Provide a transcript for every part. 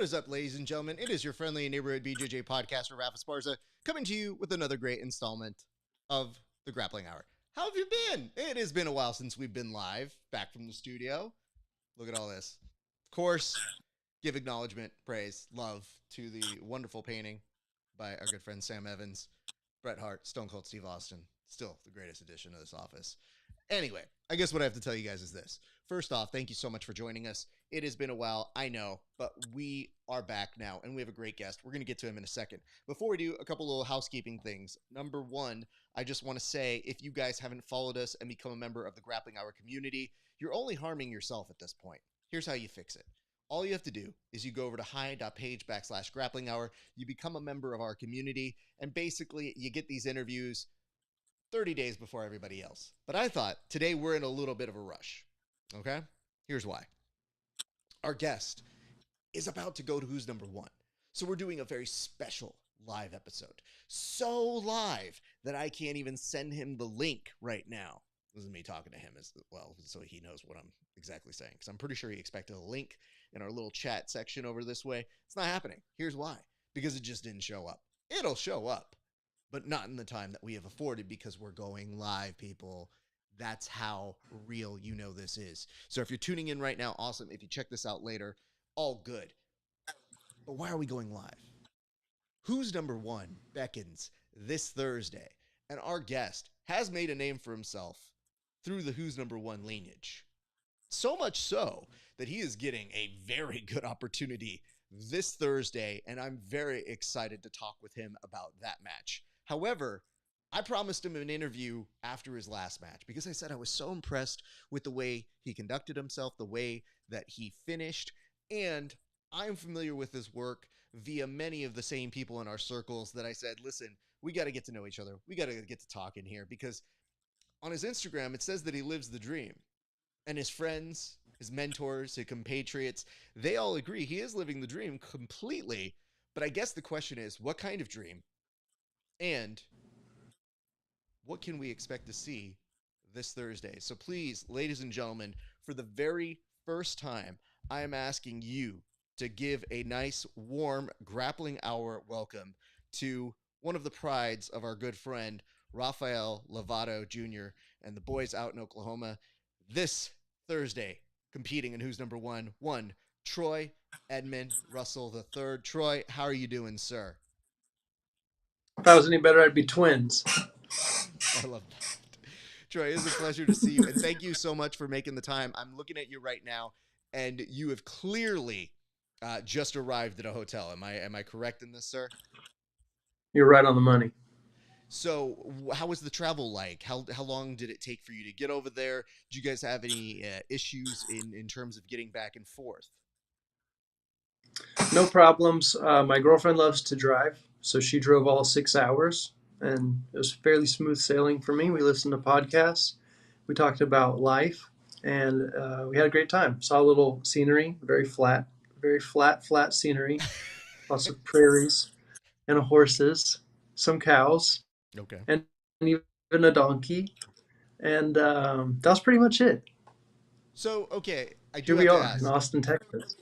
What is up, ladies and gentlemen? It is your friendly neighborhood BJJ podcaster, Rafa Sparza, coming to you with another great installment of the Grappling Hour. How have you been? It has been a while since we've been live, back from the studio. Look at all this. Of course, give acknowledgement, praise, love to the wonderful painting by our good friend Sam Evans, Bret Hart, Stone Cold Steve Austin. Still the greatest addition to this office. Anyway, I guess what I have to tell you guys is this. First off, thank you so much for joining us. It has been a while, I know, but we are back now, and we have a great guest. We're going to get to him in a second. Before we do, a couple little housekeeping things. Number one, I just want to say, if you guys haven't followed us and become a member of the Grappling Hour community, you're only harming yourself at this point. Here's how you fix it. All you have to do is you go over to hi.page/grappling hour, you become a member of our community, and basically you get these interviews 30 days before everybody else. But I thought today we're in a little bit of a rush. Okay? Here's why. Our guest is about to go to Who's Number One. So we're doing a very special live episode. So live that I can't even send him the link right now. This is me talking to him as well, so he knows what I'm exactly saying. Because I'm pretty sure he expected a link in our little chat section over this way. It's not happening. Here's why. Because it just didn't show up. It'll show up, but not in the time that we have afforded because we're going live, people. That's how real you know this is. So if you're tuning in right now, awesome. If you check this out later, all good. But why are we going live? Who's Number One beckons this Thursday, and our guest has made a name for himself through the Who's Number One lineage. So much so that he is getting a very good opportunity this Thursday, and I'm very excited to talk with him about that match. However, I promised him an interview after his last match because I said I was so impressed with the way he conducted himself, the way that he finished, and I'm familiar with his work via many of the same people in our circles that I said, listen, we got to get to know each other. We got to get to talking here because on his Instagram, it says that he lives the dream, and his friends, his mentors, his compatriots, they all agree he is living the dream completely. But I guess the question is, what kind of dream? And what can we expect to see this Thursday? So please, ladies and gentlemen, for the very first time, I am asking you to give a nice, warm Grappling Hour welcome to one of the prides of our good friend, Rafael Lovato Jr. and the boys out in Oklahoma. This Thursday, competing in Who's Number One, Troy Edmond Russell III. Troy, how are you doing, sir? If I was any better, I'd be twins. I love that. Troy, it's a pleasure to see you, and thank you so much for making the time. I'm looking at you right now, and you have clearly just arrived at a hotel. Am I correct in this, sir? You're right on the money. So how was the travel like? How long did it take for you to get over there? Did you guys have any issues in terms of getting back and forth? No problems. My girlfriend loves to drive, so she drove all 6 hours, and it was fairly smooth sailing for me. We listened to podcasts. We talked about life, and we had a great time. Saw a little scenery, very flat scenery. Lots of prairies and horses, some cows, Okay. and even a donkey. And that was pretty much it. So, okay, Here we are in Austin, Texas.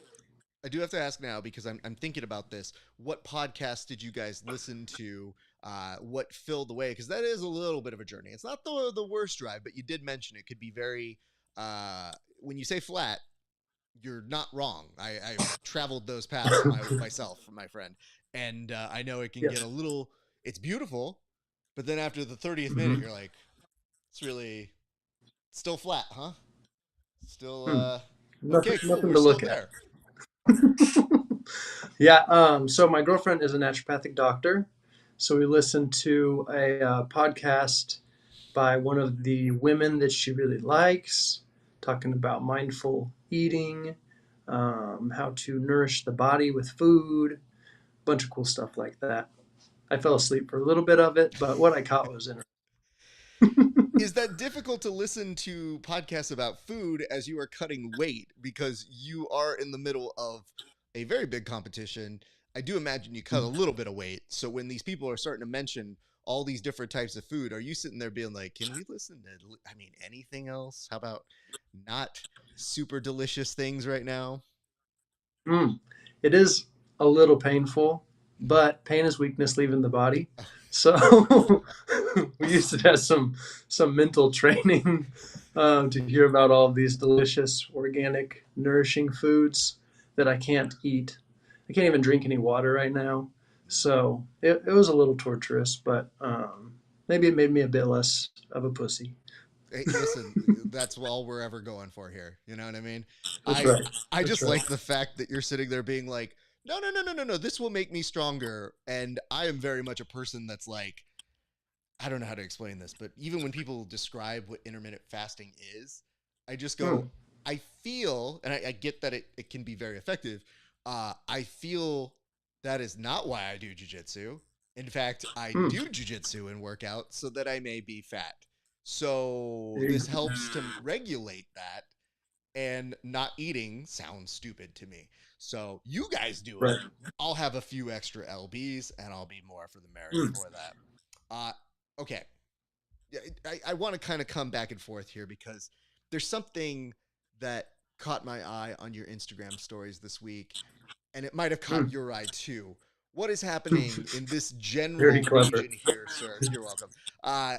I do have to ask now because I'm thinking about this. What podcast did you guys listen to? What filled the way? Because that is a little bit of a journey. It's not the worst drive, but you did mention it could be very. When you say flat, you're not wrong. I've traveled those paths myself, my friend, and I know it can get a little. It's beautiful, but then after the 30th minute, you're like, it's really still flat, huh? Still okay, cool. Nothing We're to still look there. at. Yeah. So my girlfriend is a naturopathic doctor. So we listened to a podcast by one of the women that she really likes, talking about mindful eating, how to nourish the body with food, a bunch of cool stuff like that. I fell asleep for a little bit of it, but what I caught was interesting. Is that difficult to listen to podcasts about food as you are cutting weight because you are in the middle of a very big competition? I do imagine you cut a little bit of weight. So when these people are starting to mention all these different types of food, are you sitting there being like, can we listen to, anything else? How about not super delicious things right now? It is a little painful, but pain is weakness leaving the body. Oh, So we used to have some mental training to hear about all of these delicious, organic, nourishing foods that I can't eat. I can't even drink any water right now. So it was a little torturous, but maybe it made me a bit less of a pussy. hey, listen, that's all we're ever going for here. You know what I mean? That's I right. I That's just right. like the fact that you're sitting there being like, no, no, no, no, no, no. This will make me stronger. And I am very much a person that's like, I don't know how to explain this, but even when people describe what intermittent fasting is, I just go, Mm, I feel, and I get that it can be very effective. I feel that is not why I do jujitsu. In fact, I mm. do jujitsu and work out so that I may be fat. So There you this go. helps to regulate that, and not eating sounds stupid to me. So you guys do it. Right. I'll have a few extra LBs and I'll be more for the merrier Mm, for that. Uh, okay. Yeah, I want to kind of come back and forth here because there's something that caught my eye on your Instagram stories this week, and it might have caught mm. your eye too. What is happening in this Very general clever. region here, sir? You're welcome. Uh,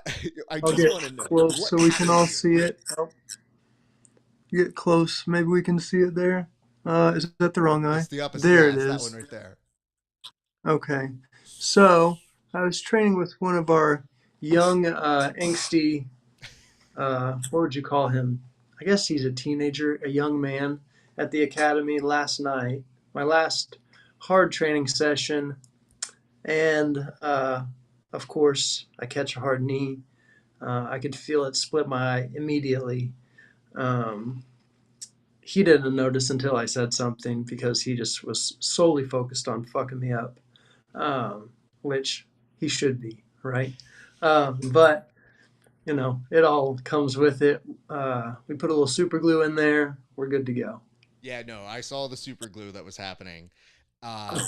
I I'll just get want to know close what so we can happened all here. see it. I'll get close. Maybe we can see it there. Is that the wrong It's eye? the opposite. There Yeah, it it's that one is. right there. Okay. So I was training with one of our young, angsty, what would you call him? I guess he's a teenager, a young man at the academy last night. My last hard training session. And of course, I catch a hard knee. I could feel it split my eye immediately. Um, he didn't notice until I said something because he just was solely focused on fucking me up, which he should be, right? But it all comes with it. We put a little super glue in there. We're good to go. Yeah, no, I saw the super glue that was happening.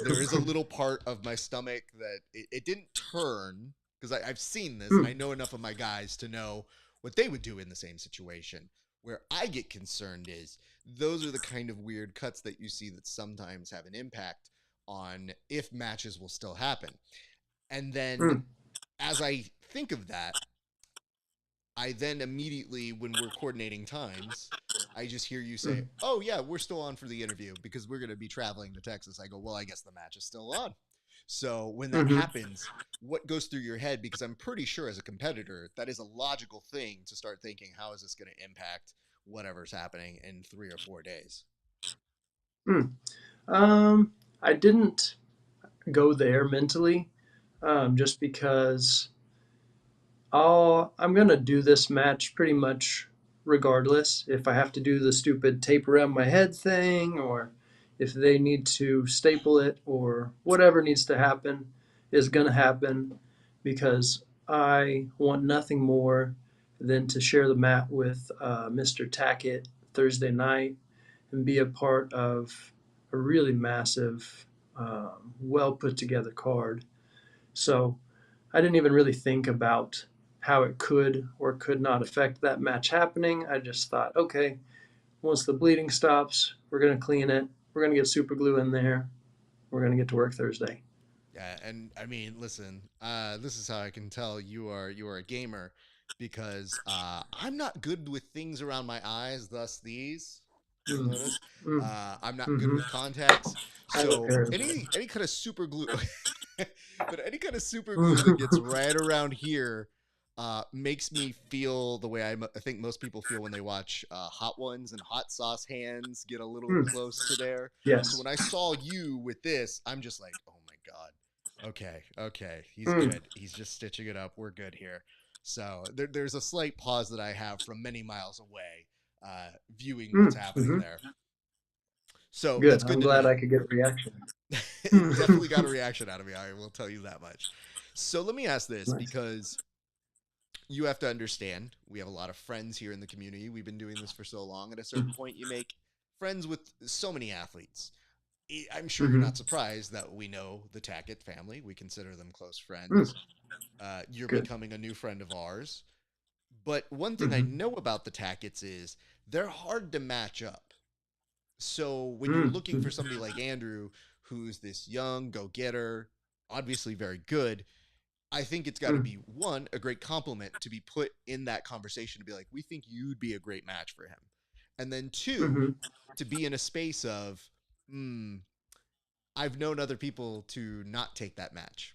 There is a little part of my stomach that it didn't turn because I've seen this and I Mm, know enough of my guys to know what they would do in the same situation. Where I get concerned is those are the kind of weird cuts that you see that sometimes have an impact on if matches will still happen. And then mm, as I think of that, I then immediately, when we're coordinating times, I just hear you say, mm, "Oh yeah, we're still on for the interview because we're going to be traveling to Texas." I go, "Well, I guess the match is still on." So when that mm-hmm. happens, what goes through your head? Because I'm pretty sure as a competitor, that is a logical thing to start thinking, how is this going to impact whatever's happening in 3 or 4 days? Mm. I didn't go there mentally, just because I'm gonna do this match pretty much regardless. If I have to do the stupid tape around my head thing, or if they need to staple it, or whatever needs to happen, is gonna happen because I want nothing more than to share the mat with Mr. Tackett Thursday night and be a part of a really massive, well put together card. So I didn't even really think about how it could or could not affect that match happening. I just thought, okay, once the bleeding stops, we're going to clean it. We're going to get super glue in there. We're going to get to work Thursday. Yeah, and I mean, listen, this is how I can tell you are a gamer because I'm not good with things around my eyes. Thus, these you'll Mm, notice mm, I'm not good mm-hmm. with contacts. I have a So pair of any kind of super glue, but any kind of super glue that gets those. right around here makes me feel the way I think most people feel when they watch Hot Ones and hot sauce hands get a little Mm, close to there. So yes. when I saw you with this, I'm just like, oh my god. Okay, okay, he's Mm, good. He's just stitching it up. We're good here. So there's a slight pause that I have from many miles away, viewing what's mm, happening hmm. there. So Good. that's I'm good to glad know. I could get a reaction. It definitely got a reaction out of me. I will tell you that much. So let me ask this Nice. because you have to understand we have a lot of friends here in the community. We've been doing this for so long. At a certain point, you make friends with so many athletes. I'm sure you're Mm-hmm. not surprised that we know the Tackett family. We consider them close Mm, friends. You're good. becoming a new friend of ours. But one thing I Mm-hmm. know about the Tacketts is they're hard to match up. So when you're Mm, looking for somebody like Andrew, who's this young go-getter, obviously very good, I think it's got to be one, a great compliment to be put in that conversation to be like, we think you'd be a great match for him. And then two, Mm-hmm. to be in a space of, I've known other people to not take that match.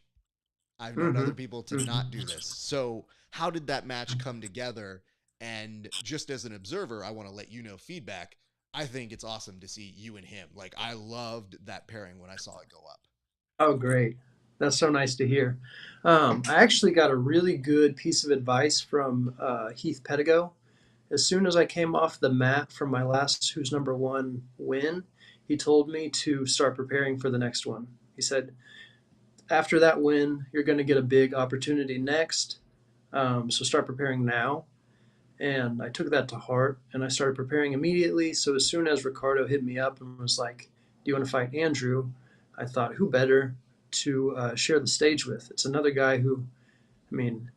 I've known Mm-hmm. other people to not do this. So, how did that match come together? And just as an observer, I want to let you know feedback. I think it's awesome to see you and him. Like, I loved that pairing when I saw it go up. Oh, great. That's so nice to hear. I actually got a really good piece of advice from Heath Pedigo. As soon as I came off the mat from my last Who's Number One win, he told me to start preparing for the next one. He said, after that win, you're going to get a big opportunity next. So start preparing now. And I took that to heart and I started preparing immediately. So as soon as Ricardo hit me up and was like, "Do you want to fight Andrew?" I thought, who better to share the stage with? It's another guy who, I mean,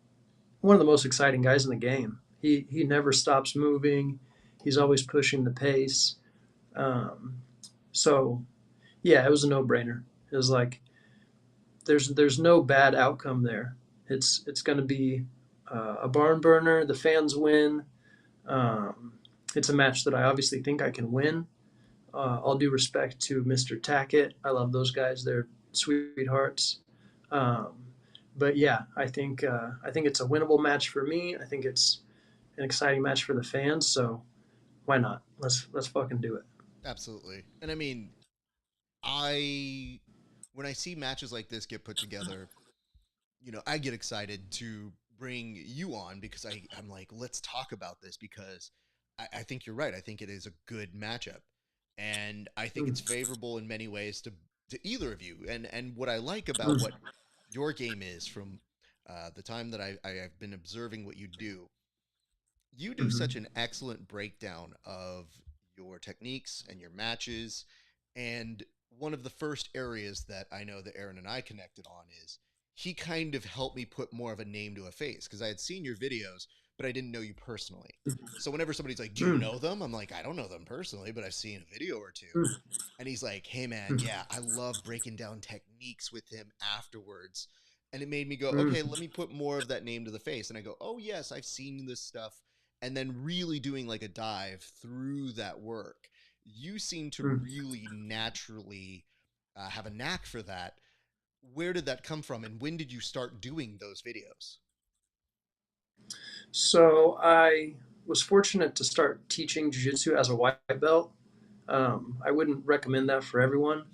one of the most exciting guys in the game. He never stops moving. He's always pushing the pace. Um, so yeah, it was a no-brainer. It was like there's no bad outcome there. It's going to be a barn burner. The fans win. Um, it's a match that I obviously think I can win. All due respect to Mr. Tackett. I love those guys. They're sweethearts. Um, but yeah, I think it's a winnable match for me. I think it's an exciting match for the fans. So why not? Let's fucking do it. Absolutely. And I mean, I when I see matches like this get put together, I get excited to bring you on because I'm like, let's talk about this because I think you're right. I think it is a good matchup. And I think it's Mm, favorable in many ways to either of you. And what I like about what your game is from the time that I've been observing what you do mm, such an excellent breakdown of your techniques and your matches. And one of the first areas that I know that Aaron and I connected on is he kind of helped me put more of a name to a face because I had seen your videos, but I didn't know you personally. So whenever somebody's like, "Do you mm, know them?" I'm like, "I don't know them personally, but I've seen a video or two." mm, And he's like, "Hey man, mm, yeah, I love breaking down techniques with him afterwards." And it made me go, mm, "Okay, let me put more of that name to the face." And I go, "Oh yes, I've seen this stuff." And then really doing like a dive through that work. You seem to mm. really naturally have a knack for that. Where did that come from, and when did you start doing those videos? So I was fortunate to start teaching jiu-jitsu as a white belt. I wouldn't recommend that for everyone,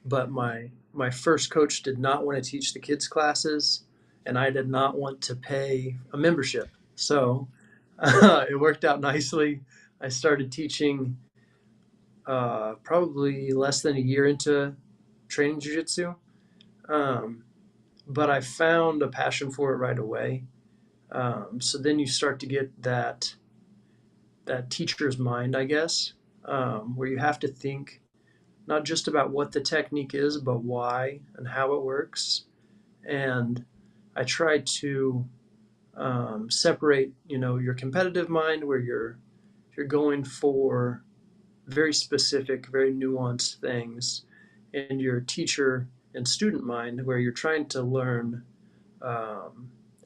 but my first coach did not want to teach the kids classes, and I did not want to pay a membership. So it worked out nicely. I started teaching probably less than a year into training jiu-jitsu, um, but I found a passion for it right away. So then you start to get that teacher's mind, I guess, where you have to think not just about what the technique is, but why and how it works. And I try to separate, your competitive mind, where you're going for very specific, very nuanced things, and your teacher and student mind, where you're trying to learn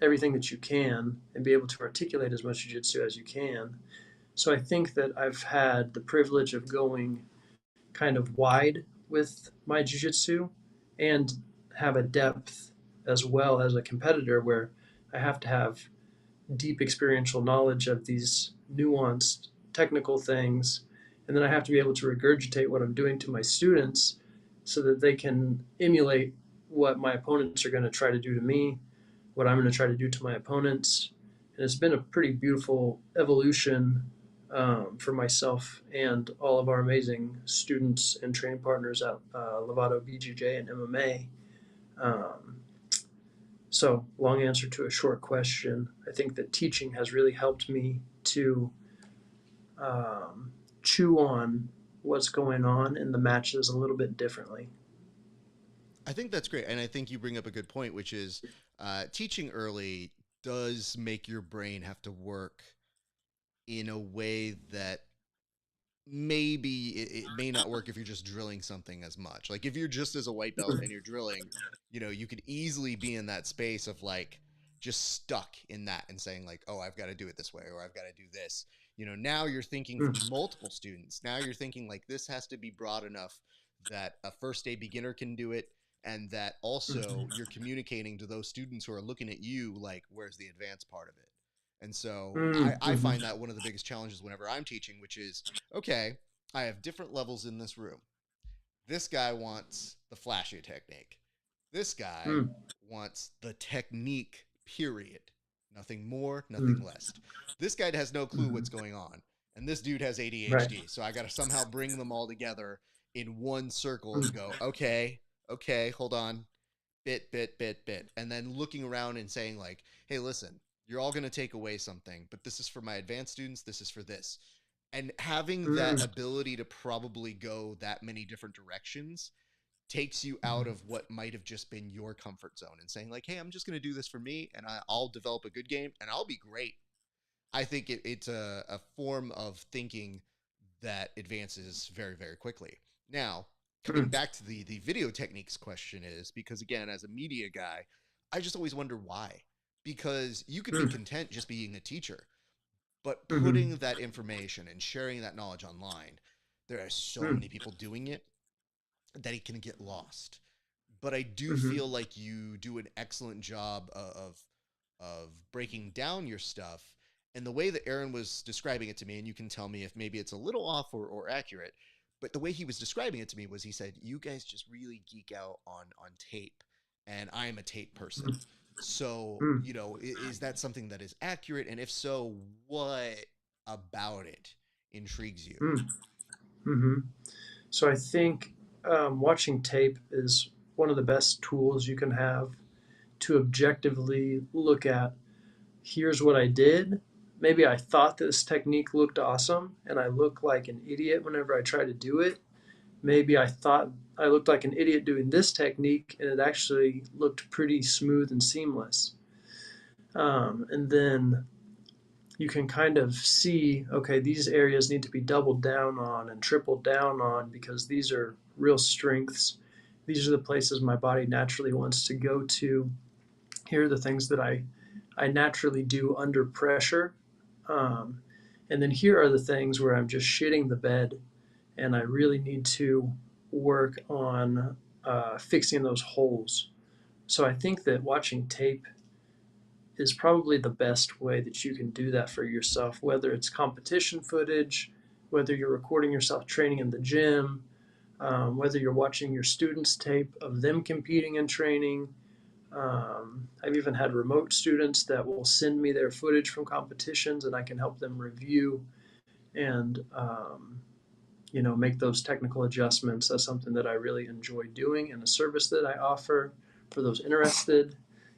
everything that you can and be able to articulate as much jiu-jitsu as you can. So I think that I've had the privilege of going kind of wide with my jiu-jitsu and have a depth as well as a competitor where I have to have deep experiential knowledge of these nuanced technical things, and then I have to be able to regurgitate what I'm doing to my students so that they can emulate what my opponents are going to try to do to me, what I'm going to try to do to my opponents. And it's been a pretty beautiful evolution for myself and all of our amazing students and training partners at Lovato BJJ and MMA. Um, so, long answer to a short question. I think that teaching has really helped me to um, chew on what's going on in the matches a little bit differently. I think that's great, and I think you bring up a good point, which is teaching early does make your brain have to work in a way that maybe it may not work if you're just drilling something as much. Like if you're just as a white belt and you're drilling, you could easily be in that space of like just stuck in that and saying like, oh, I've got to do it this way or I've got to do this. Now you're thinking for multiple students. Now you're thinking like this has to be broad enough that a first day beginner can do it, and that also you're communicating to those students who are looking at you like, where's the advanced part of it? And so I find that one of the biggest challenges whenever I'm teaching, which is, okay, I have different levels in this room. This guy wants the flashy technique. This guy wants the technique, period. Nothing more, nothing less. This guy has no clue what's going on. And this dude has Right. ADHD. So I got to somehow bring them all together in one circle and go, okay, hold on. Bit. And then looking around and saying, like, hey, listen, you're all going to take away something, but this is for my advanced students. This is for this. And having that ability to probably go that many different directions takes you out of what might have just been your comfort zone and saying like, hey, I'm just going to do this for me and I'll develop a good game and I'll be great. I think it's a form of thinking that advances very, very quickly. Now, coming back to the video techniques question is because, again, as a media guy, I just always wonder why. Because you could be content just being a teacher, but putting that information and sharing that knowledge online, there are so many people doing it that it can get lost. But I do feel like you do an excellent job of breaking down your stuff. And the way that Aaron was describing it to me, and you can tell me if maybe it's a little off or accurate, but the way he was describing it to me was he said, you guys just really geek out on tape, and I am a tape person. So, is that something that is accurate? And if so, what about it intrigues you? So I think watching tape is one of the best tools you can have to objectively look at, here's what I did. Maybe I thought this technique looked awesome and I look like an idiot whenever I try to do it. Maybe I thought I looked like an idiot doing this technique and it actually looked pretty smooth and seamless. And then you can kind of see, okay, these areas need to be doubled down on and tripled down on because these are real strengths. These are the places my body naturally wants to go to. Here are the things that I naturally do under pressure. And then here are the things where I'm just shitting the bed and I really need to work on fixing those holes. So I think that watching tape is probably the best way that you can do that for yourself, whether it's competition footage, whether you're recording yourself training in the gym, whether you're watching your students' tape of them competing and training. I've even had remote students that will send me their footage from competitions and I can help them review and make those technical adjustments. That's something that I really enjoy doing and a service that I offer for those interested.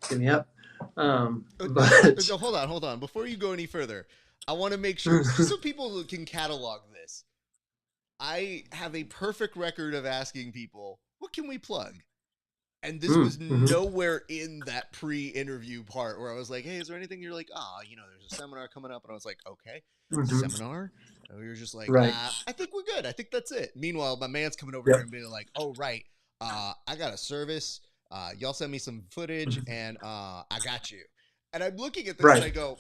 Hit me up. But Hold on. Before you go any further, I want to make sure, just so people can catalog this, I have a perfect record of asking people, what can we plug? And this was nowhere in that pre-interview part where I was like, hey, is there anything you're like, there's a seminar coming up. And I was like, okay, seminar? And we were just like, right. I think we're good. I think that's it. Meanwhile, my man's coming over Yep. here and being like, oh, right. I got a service. Y'all send me some footage and I got you. And I'm looking at this and I go,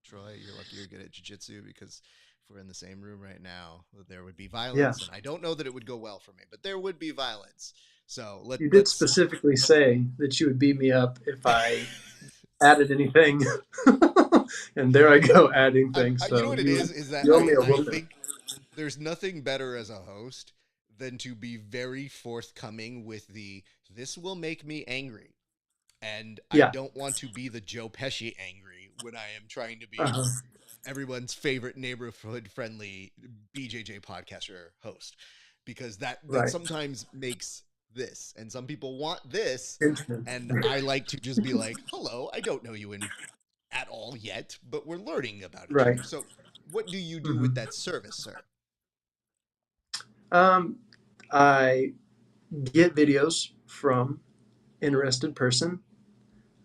Troy, you're lucky you're good at jiu-jitsu because if we're in the same room right now, there would be violence. And I don't know that it would go well for me, but there would be violence. So you did specifically say that you would beat me up if I added anything. And there I go adding things. You know what it is that I think there's nothing better as a host than to be very forthcoming with this will make me angry. And I don't want to be the Joe Pesci angry when I am trying to be everyone's favorite neighborhood-friendly BJJ podcaster host. Because that sometimes makes this. And some people want this. And I like to just be like, hello, I don't know you at all yet, but we're learning about each other. So what do you do with that service, sir? I get videos from interested person.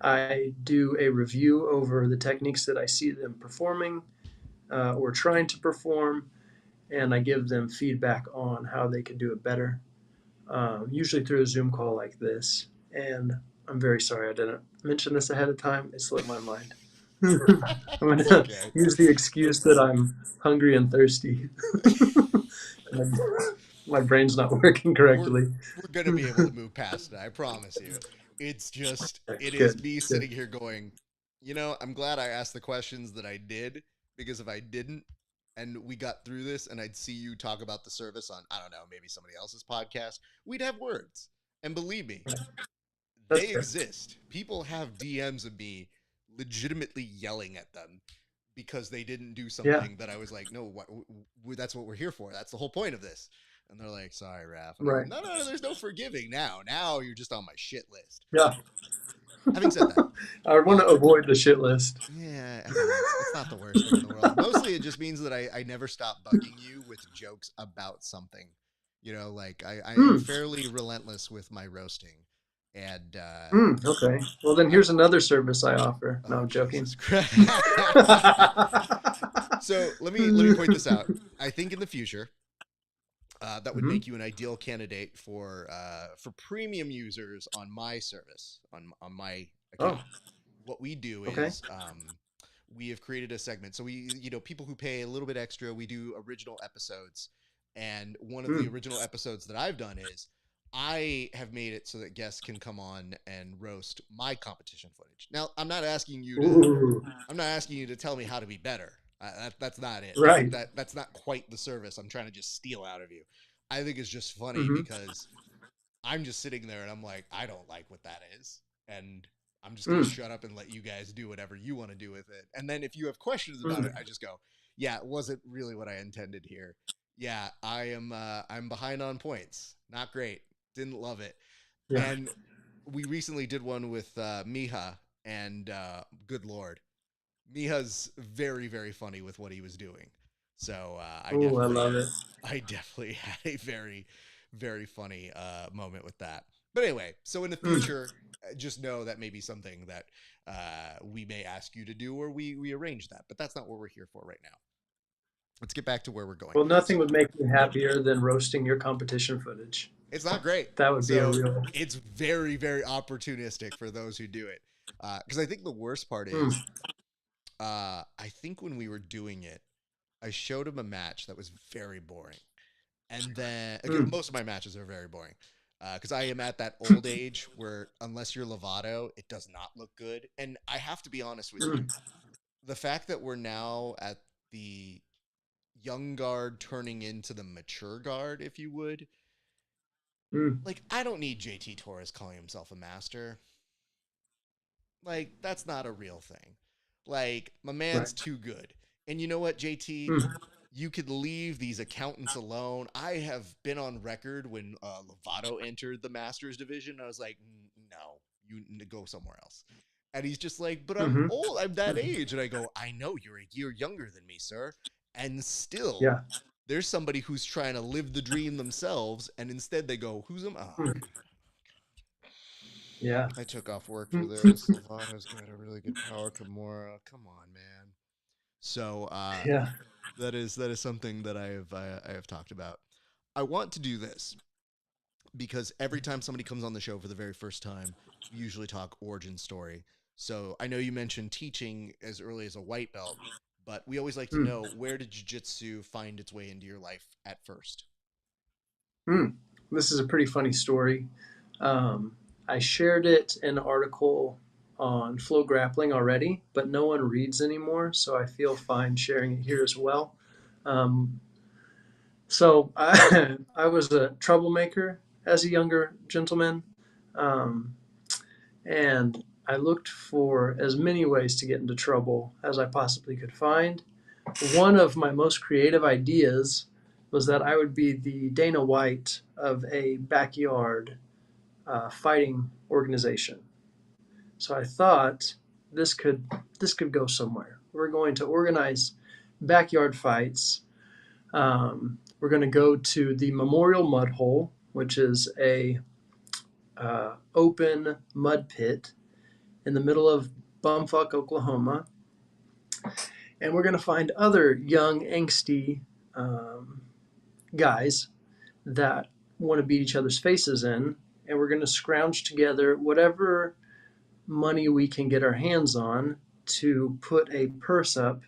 I do a review over the techniques that I see them performing. or trying to perform, and I give them feedback on how they can do it better, usually through a Zoom call like this. And I'm very sorry I didn't mention this ahead of time. It slipped my mind. I'm going It's to okay. use the excuse that I'm hungry and thirsty. And my brain's not working we're correctly. we're gonna be able to move past it. I promise you. It is Good, me good. sitting here going, I'm glad I asked the questions that I did, because if I didn't, and we got through this, and I'd see you talk about the service on, I don't know, maybe somebody else's podcast, we'd have words. And believe me, That's they fair. exist. People have DMs of me legitimately yelling at them because they didn't do Yeah, something that I was like, no, that's what we're here for. That's the whole point of this. And they're like, sorry, Raph. And I go, right. no, no, no, there's no forgiving now. Now you're just on my shit list. Yeah. Having said that, I want uh, to avoid the shit list. yeah, I mean, it's not the worst thing in the world. Mostly it just means that I never stop bugging you with jokes about something. Like I am Mm, fairly relentless with my roasting. And okay. Well, then I, here's another service I offer. No, oh, I'm joking. Jesus Christ. So let me point this out. I think in the future, that would Mhm. make you an ideal candidate for premium users on my service, on my Oh, account. What we do okay. is, we have created a segment. So people who pay a little bit extra, we do original episodes. And one of the Mm. original episodes that I've done is I have made it so that guests can come on and roast my competition footage. Now, Ooh, I'm not asking you to tell me how to be better. That's not it. I think right. that's not quite the service I'm trying to just steal out of you. I think it's just funny Hmm. because I'm just sitting there and I'm like, I don't like what that is. And I'm just going to Mm. shut up and let you guys do whatever you want to do with it. And then if you have questions about it, Mm. I just go, yeah, it wasn't really what I intended here. Yeah, I'm behind on points. Not great. Didn't love it. Yeah. And we recently did one with Miha, and good lord, Miha's very, very funny with what he was doing. So Ooh, I love it. I definitely had a very, very funny moment with that. But anyway, so in the Mm. future, just know that may be something that we may ask you to do, or we arrange that. But that's not what we're here for right now. Let's get back to where we're going. Well, So nothing would make me happier than roasting your competition footage. it's not great. That would be a So real. it's very, very opportunistic for those who do it. Because I think the worst part Mm. is, I think when we were doing it, I showed him a match that was very boring. And then again, Mm. most of my matches are very boring because I am at that old age where unless you're Lovato, it does not look good. And I have to be honest with you, Mm. the fact that we're now at the young guard turning into the mature guard, if you would, Mm. like I don't need JT Torres calling himself a master. Like that's not a real thing. Like my Right. man's too good. And you know what, JT? Mm. You could leave these accountants alone. I have been on record when Lovato entered the Masters division. I was like, no, you need to go somewhere else. And he's just like, but I'm Hmm. old. I'm that age. And I go, I know you're a year younger than me, sir. And still, Yeah. there's somebody who's trying to live the dream themselves. And instead they go, who's him? Oh, Mm. God. Yeah. I took off work for Mm. this. Lovato's got a really good power Kimura. Come on, man. So Yeah. that is something that I have talked about. I want to do this because every time somebody comes on the show for the very first time, we usually talk origin story. So I know you mentioned teaching as early as a white belt, but we always like to Mm. know, where did jiu-jitsu find its way into your life at first? Mm. This is a pretty funny story. Um, I shared it in an article on Flow Grappling already, but no one reads anymore, so I feel fine sharing it here as well. Um, I was a troublemaker as a younger gentleman, um, and I looked for as many ways to get into trouble as I possibly could find. One of my most creative ideas was that I would be the Dana White of a backyard fighting organization. So I thought this could this could go somewhere. We're going to organize backyard fights. We're going to go to the Memorial Mud Hole, which is a open mud pit in the middle of bumfuck Oklahoma, and we're going to find other young, angsty um, guys that want to beat each other's faces in, and we're going to scrounge together whatever money we can get our hands on to put a purse up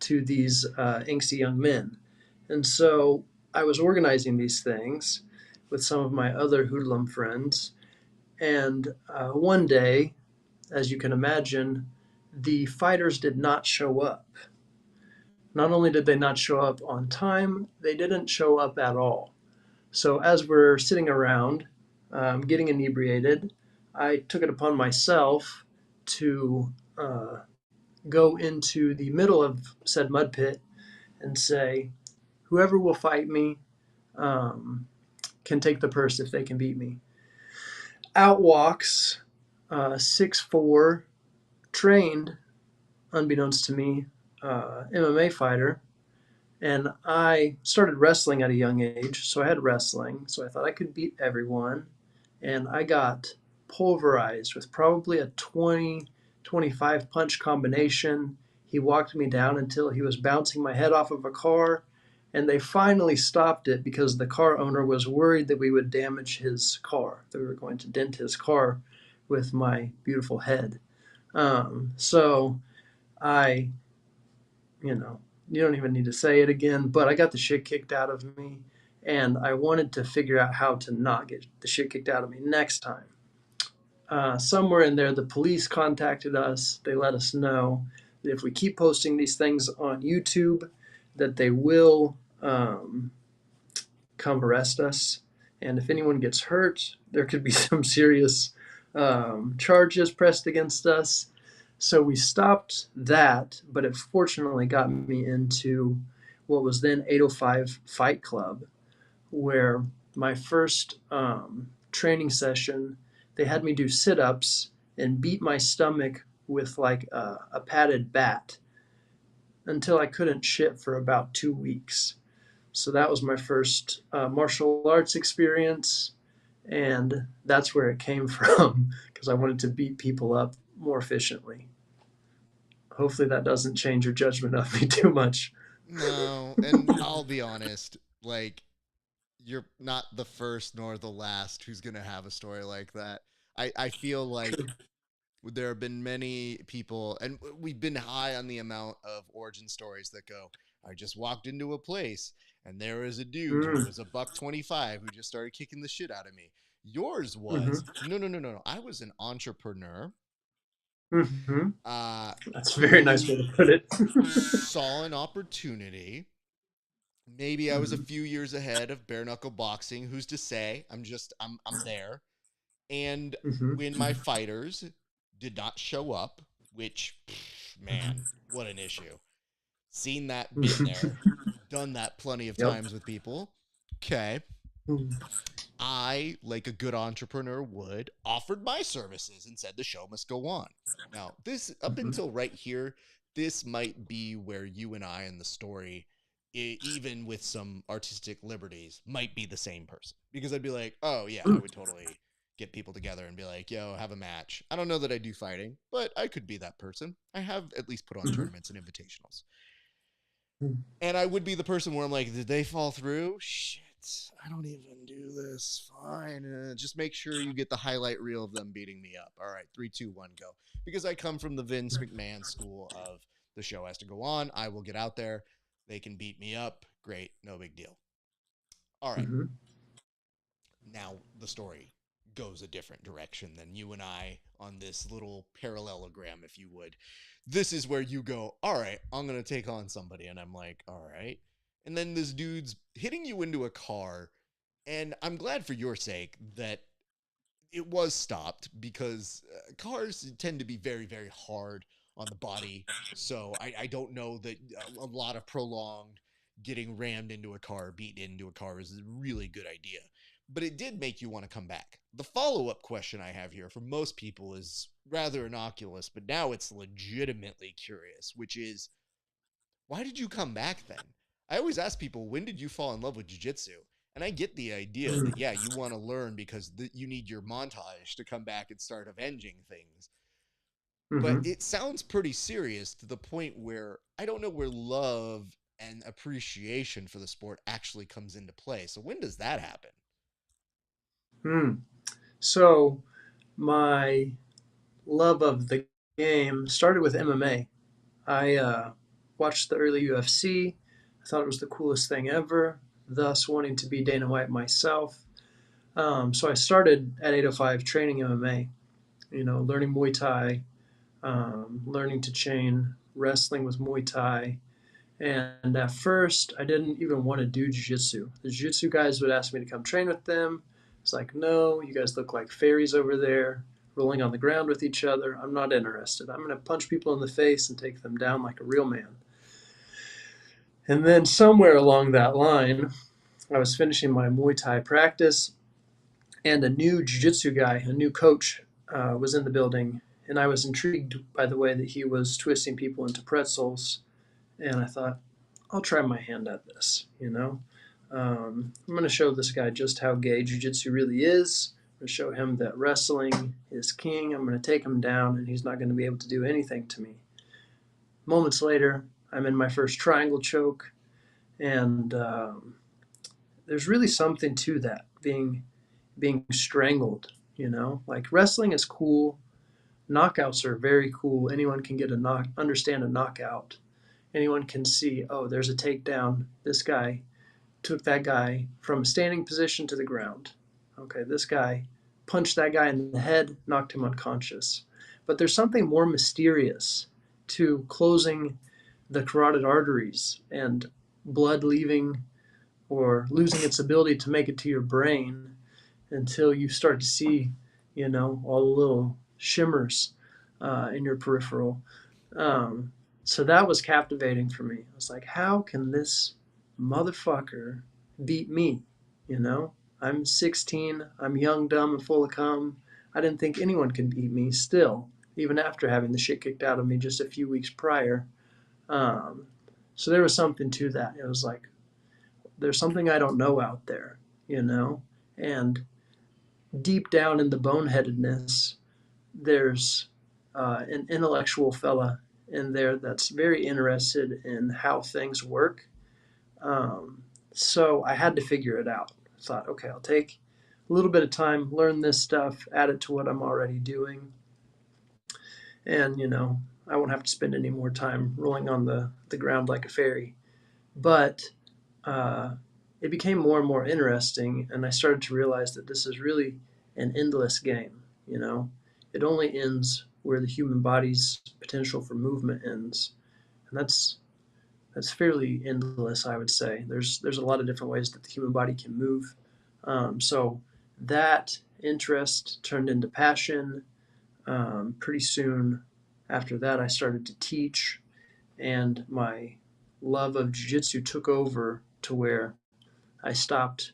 to these angsty young men. And so I was organizing these things with some of my other hoodlum friends. And one day, as you can imagine, the fighters did not show up. Not only did they not show up on time, they didn't show up at all. So as we're sitting around getting inebriated, I took it upon myself to go into the middle of said mud pit and say, whoever will fight me can take the purse if they can beat me. Out walks 6'4", trained, unbeknownst to me, MMA fighter. And I started wrestling at a young age, so I had wrestling. So I thought I could beat everyone. And I got pulverized with probably a 20, 25 punch combination. He walked me down until he was bouncing my head off of a car. And they finally stopped it because the car owner was worried that we would damage his car, that we were going to dent his car with my beautiful head. So I, you don't even need to say it again, but I got the shit kicked out of me, and I wanted to figure out how to not get the shit kicked out of me next time. Somewhere in there, the police contacted us. They let us know that if we keep posting these things on YouTube, that they will come arrest us. And if anyone gets hurt, there could be some serious charges pressed against us. So we stopped that, but it fortunately got me into what was then 805 Fight Club, where my first training session, they had me do sit-ups and beat my stomach with like a padded bat until I couldn't shit for about 2 weeks. So that was my first martial arts experience, and that's where it came from because I wanted to beat people up more efficiently. Hopefully that doesn't change your judgment of me too much. No, and I'll be honest, like you're not the first nor the last who's gonna have a story like that. I feel like there have been many people, and we've been high on the amount of origin stories that go, I just walked into a place and there was a dude who was a $125 who just started kicking the shit out of me. Yours was Mm-hmm. no. I was an entrepreneur Mm-hmm. That's a very nice who way to put it. saw an opportunity. Maybe I was a Mm-hmm. few years ahead of bare knuckle boxing. Who's to say? I'm there. And Mm-hmm. when my fighters did not show up, which, man, Mm-hmm. what an issue. Seen that, been there, done that plenty of Yep. times with people. Okay. I, like a good entrepreneur would, offered my services and said the show must go on. Now, this, up Mm-hmm. until right here, this might be where you and I in the story, even with some artistic liberties, might be the same person. Because I'd be like, oh, yeah, I would totally get people together and be like, yo, have a match. I don't know that I do fighting, but I could be that person. I have at least put on Mm-hmm. tournaments and invitationals. And I would be the person where I'm like, did they fall through? Shit, I don't even do this. Fine. Just make sure you get the highlight reel of them beating me up. All right, 3, 2, 1, go. Because I come from the Vince McMahon school of the show has to go on. I will get out there. They can beat me up. Great. No big deal. All right. Mm-hmm. Now the story goes a different direction than you and I on this little parallelogram, if you would. This is where you go, all right, I'm going to take on somebody. And I'm like, all right. And then this dude's hitting you into a car. And I'm glad for your sake that it was stopped because cars tend to be very, very hard on the body. So I don't know that a lot of prolonged getting rammed into a car, beaten into a car is a really good idea. But it did make you want to come back. The follow up question I have here for most people is rather innocuous, but now it's legitimately curious, which is why did you come back then? I always ask people, when did you fall in love with jiu-jitsu? And I get the idea that, yeah, you want to learn because you need your montage to come back and start avenging things. but Mm-hmm. it sounds pretty serious to the point where I don't know where love and appreciation for the sport actually comes into play. So when does that happen? Hmm. So my love of the game started with MMA. I watched the early UFC. I thought it was the coolest thing ever, thus wanting to be Dana White myself. So I started at 805 training MMA, learning Muay Thai, learning to chain, wrestling with Muay Thai. And at first, I didn't even want to do jiu-jitsu. The jiu-jitsu guys would ask me to come train with them. It's like, no, you guys look like fairies over there, rolling on the ground with each other. I'm not interested. I'm going to punch people in the face and take them down like a real man. And then somewhere along that line, I was finishing my Muay Thai practice, and a new jiu-jitsu guy, a new coach, was in the building. And I was intrigued by the way that he was twisting people into pretzels. And I thought, I'll try my hand at this. I'm going to show this guy just how gay jiu-jitsu really is. I'm going to show him that wrestling is king. I'm going to take him down, and he's not going to be able to do anything to me. Moments later, I'm in my first triangle choke, and there's really something to that, being strangled. Like wrestling is cool. Knockouts are very cool. Anyone can understand a knockout. Anyone can see, oh, there's a takedown. This guy took that guy from a standing position to the ground. Okay, this guy punched that guy in the head, knocked him unconscious. But there's something more mysterious to closing the carotid arteries and blood leaving or losing its ability to make it to your brain until you start to see, all the little shimmers in your peripheral. So that was captivating for me. I was like, how can this motherfucker beat me? You know, I'm 16, I'm young, dumb, and full of cum. I didn't think anyone could beat me still, even after having the shit kicked out of me just a few weeks prior. Um, so there was something to that. It was like, there's something I don't know out there, you know? And deep down in the boneheadedness, there's an intellectual fella in there that's very interested in how things work. Um, so I had to figure it out. I thought, okay, I'll take a little bit of time, learn this stuff, add it to what I'm already doing, and I won't have to spend any more time rolling on the ground like a fairy. But uh, it became more and more interesting, and I started to realize that this is really an endless game. It only ends where the human body's potential for movement ends, and that's fairly endless, I would say. There's a lot of different ways that the human body can move. So that interest turned into passion. Pretty soon after that, I started to teach, and my love of jiu-jitsu took over to where I stopped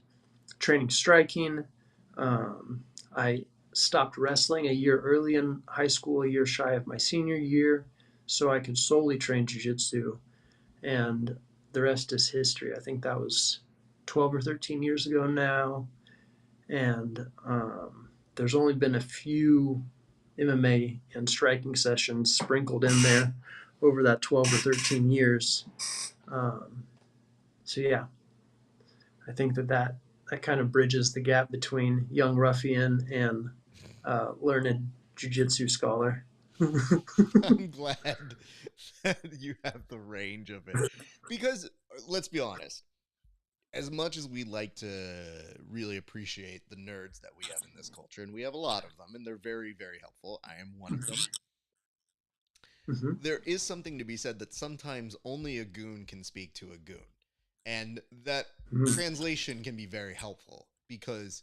training striking. I stopped wrestling a year early in high school, a year shy of my senior year, so I could solely train jiu-jitsu. And the rest is history. I think that was 12 or 13 years ago now. And there's only been a few MMA and striking sessions sprinkled in there over that 12 or 13 years. Um, so yeah, I think that kind of bridges the gap between young ruffian and learned jiu-jitsu scholar. I'm glad that you have the range of it. Because let's be honest, as much as we like to really appreciate the nerds that we have in this culture, and we have a lot of them, and they're very, very helpful, I am one of them. Mm-hmm. There is something to be said that sometimes only a goon can speak to a goon. And that Mm-hmm. translation can be very helpful because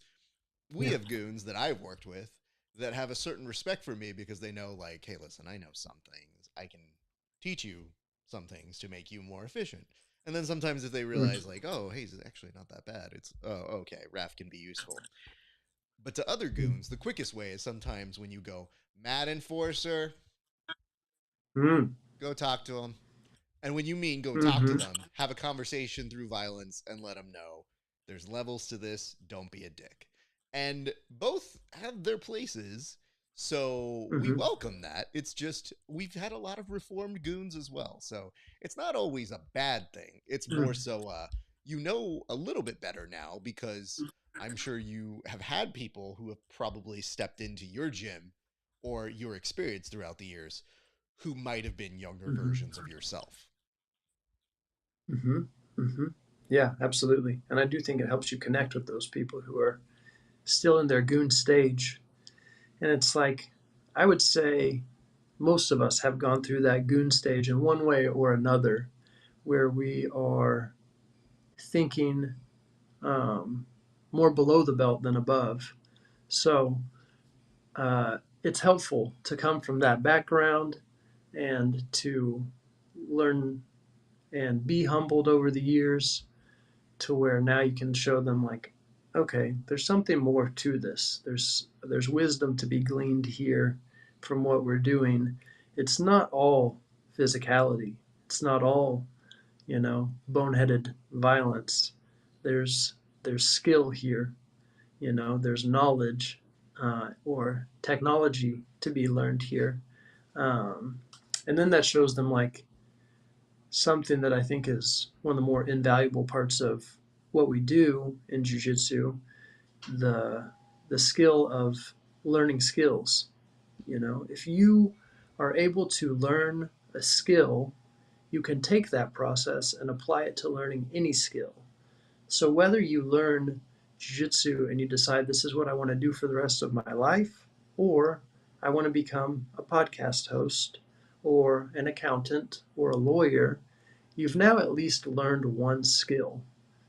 we Yeah. have goons that I've worked with that have a certain respect for me because they know, like, hey, listen, I know some things. I can teach you some things to make you more efficient. And then sometimes if they realize, like, oh, hey, it's actually not that bad, it's, oh, okay, Raph can be useful. But to other goons, the quickest way is sometimes when you go, mad enforcer, Mm-hmm. go talk to him. And when you mean go talk to Mm-hmm. them, have a conversation through violence and let them know there's levels to this, don't be a dick. And both have their places, So we Mm-hmm. welcome that. It's just we've had a lot of reformed goons as well. So it's not always a bad thing. It's more so you know a little bit better now because I'm sure you have had people who have probably stepped into your gym or your experience throughout the years who might have been younger Mm-hmm. versions of yourself. Mm-hmm. Mm-hmm. Yeah, absolutely. And I do think it helps you connect with those people who are still in their goon stage. And it's like, I would say most of us have gone through that goon stage in one way or another, where we are thinking um, more below the belt than above. So it's helpful to come from that background and to learn and be humbled over the years to where now you can show them like, okay, there's something more to this. There's wisdom to be gleaned here from what we're doing. It's not all physicality. It's not all, boneheaded violence. There's there's skill here. There's knowledge or technology to be learned here. Um, and then that shows them like something that I think is one of the more invaluable parts of what we do in jujitsu, the the skill of learning skills. If you are able to learn a skill, you can take that process and apply it to learning any skill. So whether you learn jiu-jitsu and you decide this is what I want to do for the rest of my life, or I want to become a podcast host or an accountant or a lawyer, you've now at least learned one skill.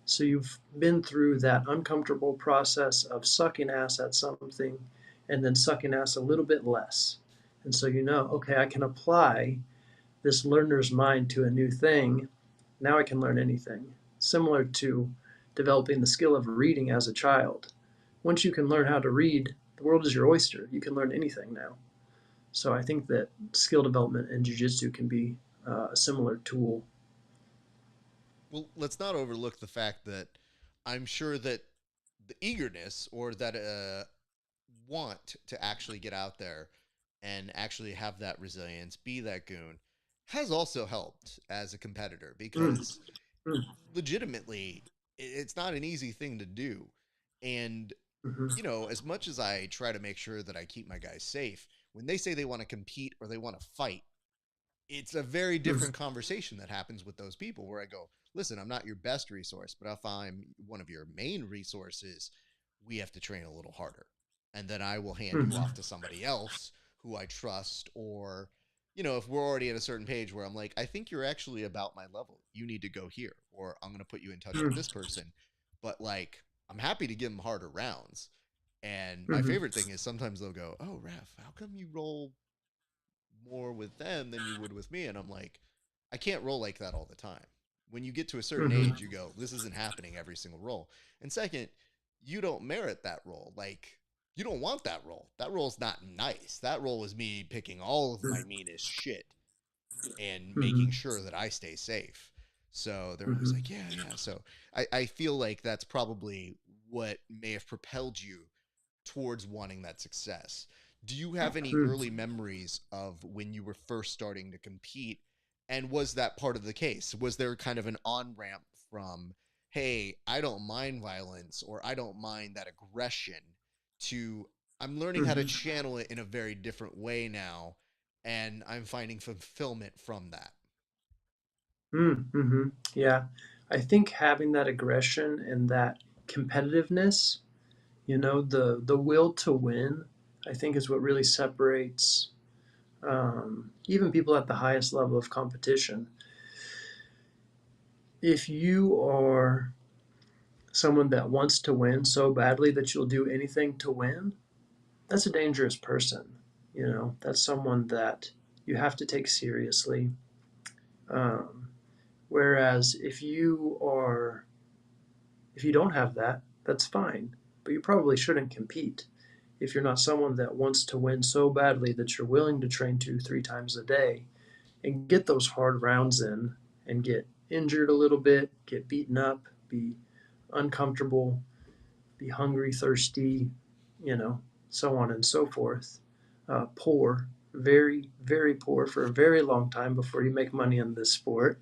So you've been through that uncomfortable process of sucking ass at something and then sucking ass a little bit less. And so okay, I can apply this learner's mind to a new thing. Now I can learn anything. Similar to developing the skill of reading as a child. Once you can learn how to read, the world is your oyster. You can learn anything now. So I think that skill development in jiu-jitsu can be a similar tool. Well, let's not overlook the fact that I'm sure that the eagerness or that want to actually get out there and actually have that resilience, be that goon, has also helped as a competitor Mm, because mm, legitimately, it's not an easy thing to do. And, mhm, as much as I try to make sure that I keep my guys safe, when they say they want to compete or they want to fight, it's a very mm, different conversation that happens with those people where I go, listen, I'm not your best resource, but if I'm one of your main resources, we have to train a little harder. And then I will hand you mhm, off to somebody else who I trust, or, if we're already at a certain page where I'm like, I think you're actually about my level. You need to go here, or I'm going to put you in touch with mm, this person. But like, I'm happy to give them harder rounds. And my mhm, favorite thing is sometimes they'll go, oh, Raf, how come you roll more with them than you would with me. And I'm like, I can't roll like that all the time. When you get to a certain mhm, age, you go, this isn't happening every single roll. And second, you don't merit that roll. Like, you don't want that roll. That roll's not nice. That roll is me picking all of my meanest shit and making mhm, sure that I stay safe. So they're always mhm, like, yeah, yeah. So I feel like that's probably what may have propelled you towards wanting that success. Do you have any mm. early memories of when you were first starting to compete? And was that part of the case? Was there kind of an on ramp from, hey, I don't mind violence or I don't mind that aggression to I'm learning how to Mhm. channel it in a very different way now and I'm finding fulfillment from that? Mm-hmm. Yeah. I think having that aggression and that competitiveness, the will to win, I think is what really separates even people at the highest level of competition. If you are someone that wants to win so badly that you'll do anything to win, that's a dangerous person. That's someone that you have to take seriously. Um, Whereas if you don't have that, that's fine. But you probably shouldn't compete if you're not someone that wants to win so badly that you're willing to train 2, 3 times a day and get those hard rounds in and get injured a little bit, get beaten up, be uncomfortable, be hungry, thirsty, you know, so on and so forth. poor, very, very poor for a very long time before you make money in this sport.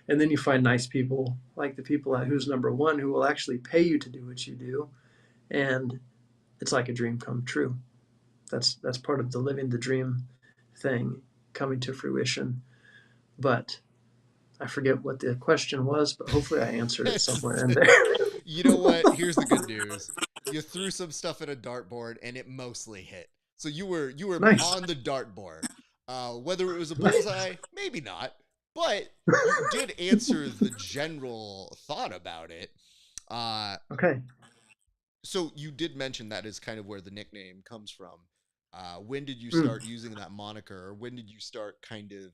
And then you find nice people like the people at Who's Number One who will actually pay you to do what you do. And it's like a dream come true. That's part of the living the dream thing coming to fruition. But I forget what the question was, but hopefully I answered it somewhere in there. You know what? Here's the good news. You threw some stuff at a dartboard and it mostly hit. So you were Nice. on the dartboard. Whether it was a bullseye, maybe not, but you did answer the general thought about it. Uh, Okay. so you did mention that is kind of where the nickname comes from. When did you Mm, start using that moniker? Or when did you start kind of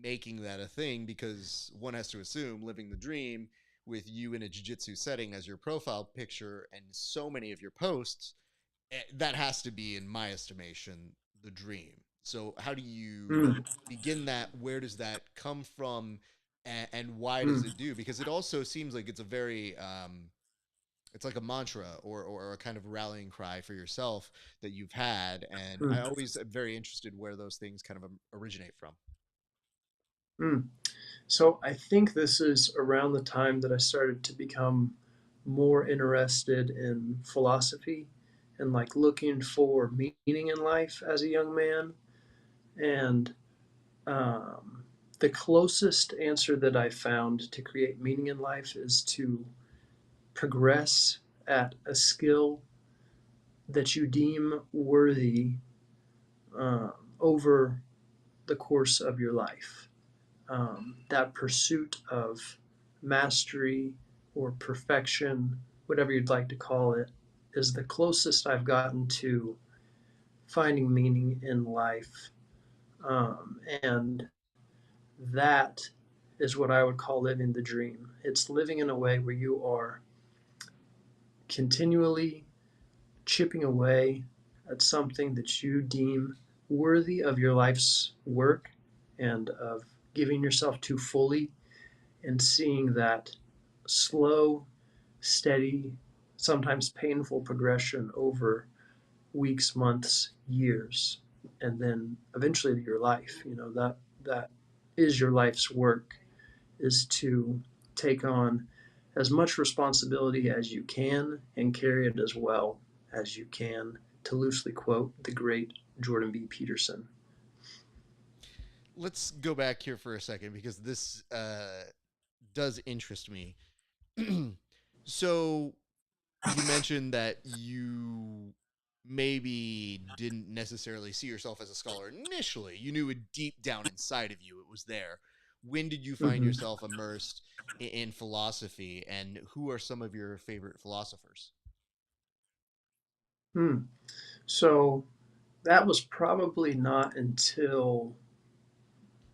making that a thing? Because one has to assume living the dream with you in a jiu-jitsu setting as your profile picture and so many of your posts, that has to be, in my estimation, the dream. So how do you mm, begin that? Where does that come from? And why does mm, it do? Because it also seems like it's a very it's like a mantra or a kind of rallying cry for yourself that you've had. And I mm, always am very interested where those things kind of originate from. mm. So I think this is around the time that I started to become more interested in philosophy and like looking for meaning in life as a young man. And um, the closest answer that I found to create meaning in life is to progress at a skill that you deem worthy over the course of your life. That pursuit of mastery or perfection, whatever you'd like to call it, is the closest I've gotten to finding meaning in life. And that is what I would call living the dream. It's living in a way where you are continually chipping away at something that you deem worthy of your life's work and of giving yourself to fully, and seeing that slow, steady, sometimes painful progression over weeks, months, years, and then eventually your life. You know, that is your life's work, is to take on as much responsibility as you can and carry it as well as you can, to loosely quote the great Jordan B. Peterson. Let's go back here for a second because this does interest me. So you mentioned that you maybe didn't necessarily see yourself as a scholar initially. You knew it deep down inside of you, it was there. When did you find Mm-hmm. yourself immersed in philosophy, and who are some of your favorite philosophers? Hmm. So that was probably not until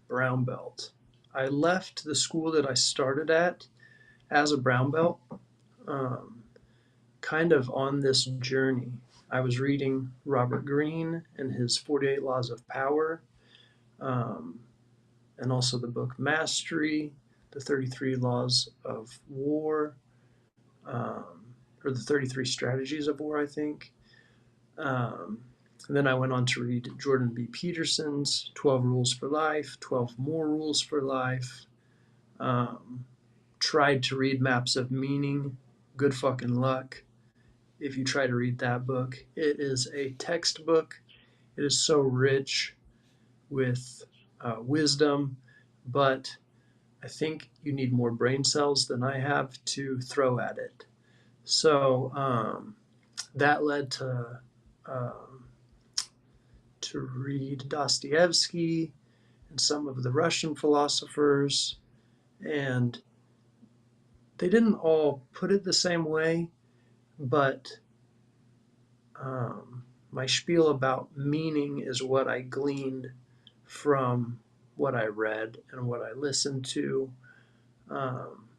brown belt. I left the school that I started at as a brown belt, um, kind of on this journey. I was reading Robert Greene and his 48 Laws of Power, um, and also the book Mastery, the 33 Laws of War, um, or the 33 Strategies of War, I think. Um, and then I went on to read Jordan B. Peterson's 12 Rules for Life, 12 More Rules for Life. Um, Tried to read Maps of Meaning. Good fucking luck if you try to read that book. It is a textbook. It is so rich with wisdom, but I think you need more brain cells than I have to throw at it. So that led um, to read Dostoevsky and some of the Russian philosophers, and they didn't all put it the same way, but my spiel about meaning is what I gleaned from what I read and what I listened to. Um,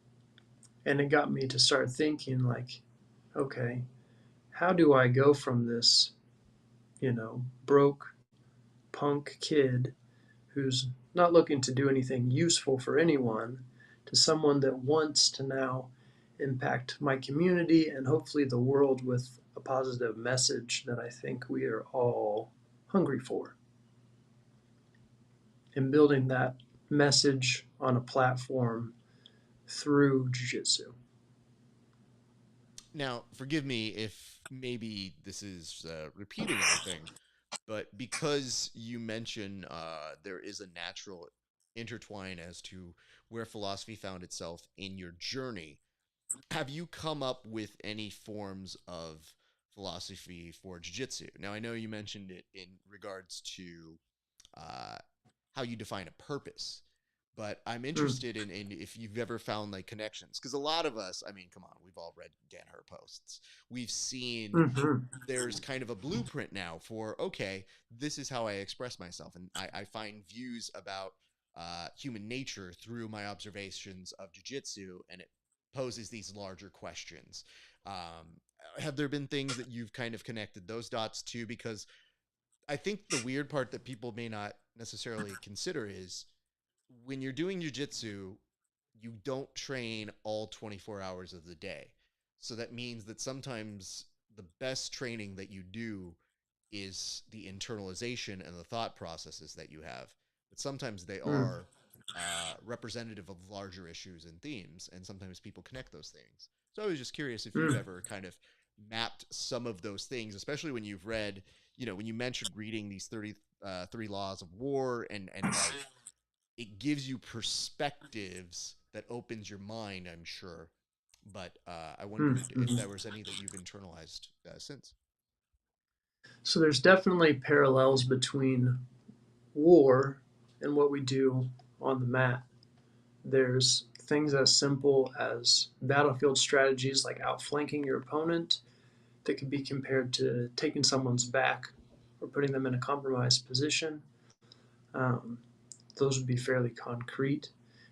and it got me to start thinking, like, okay, how do I go from this, broke punk kid who's not looking to do anything useful for anyone to someone that wants to now impact my community and hopefully the world with a positive message that I think we are all hungry for. And building that message on a platform through jiu-jitsu. Now, forgive me if maybe this is repeating anything, but because you mention there is a natural intertwine as to where philosophy found itself in your journey, have you come up with any forms of philosophy for jiu-jitsu? Now, I know you mentioned it in regards to uh, how you define a purpose, but I'm Mm. interested in if you've ever found like connections, because a lot of us, I mean, come on, we've all read Danaher posts, we've seen Mm-hmm. there's kind of a blueprint now for, okay, this is how I express myself, and I find views about human nature through my observations of jiu-jitsu, and it poses these larger questions. Have there been things that you've kind of connected those dots to? Because I think the weird part that people may not necessarily consider is when you're doing jujitsu, you don't train all 24 hours of the day. So that means that sometimes the best training that you do is the internalization and the thought processes that you have. But sometimes they Mm. are representative of larger issues and themes, and sometimes people connect those things. So I was just curious if you've Mm. ever kind of mapped some of those things, especially when you've read, when you mentioned reading these 33 laws of war, and like it gives you perspectives that opens your mind, I'm sure. But I wondered if Mm-hmm. there was any that you've internalized since. So there's definitely parallels between war and what we do on the mat. There's things as simple as battlefield strategies like outflanking your opponent that could be compared to taking someone's back or putting them in a compromised position. Um, those would be fairly concrete.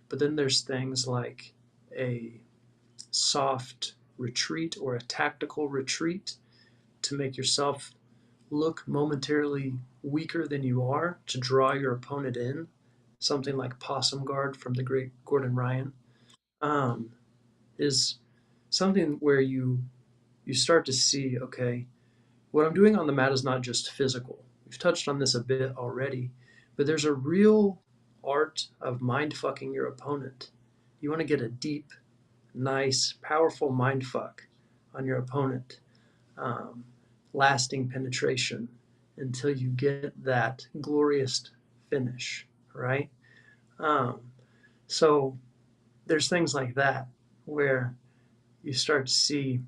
But then there's things like a soft retreat or a tactical retreat to make yourself look momentarily weaker than you are to draw your opponent in. Something like possum guard from the great Gordon Ryan um, is something where you start to see, okay, what I'm doing on the mat is not just physical. We've touched on this a bit already, but there's a real art of mind fucking your opponent. You want to get a deep, nice, powerful mind fuck on your opponent, um, lasting penetration until you get that glorious finish, right? Um, so there's things like that where you start to see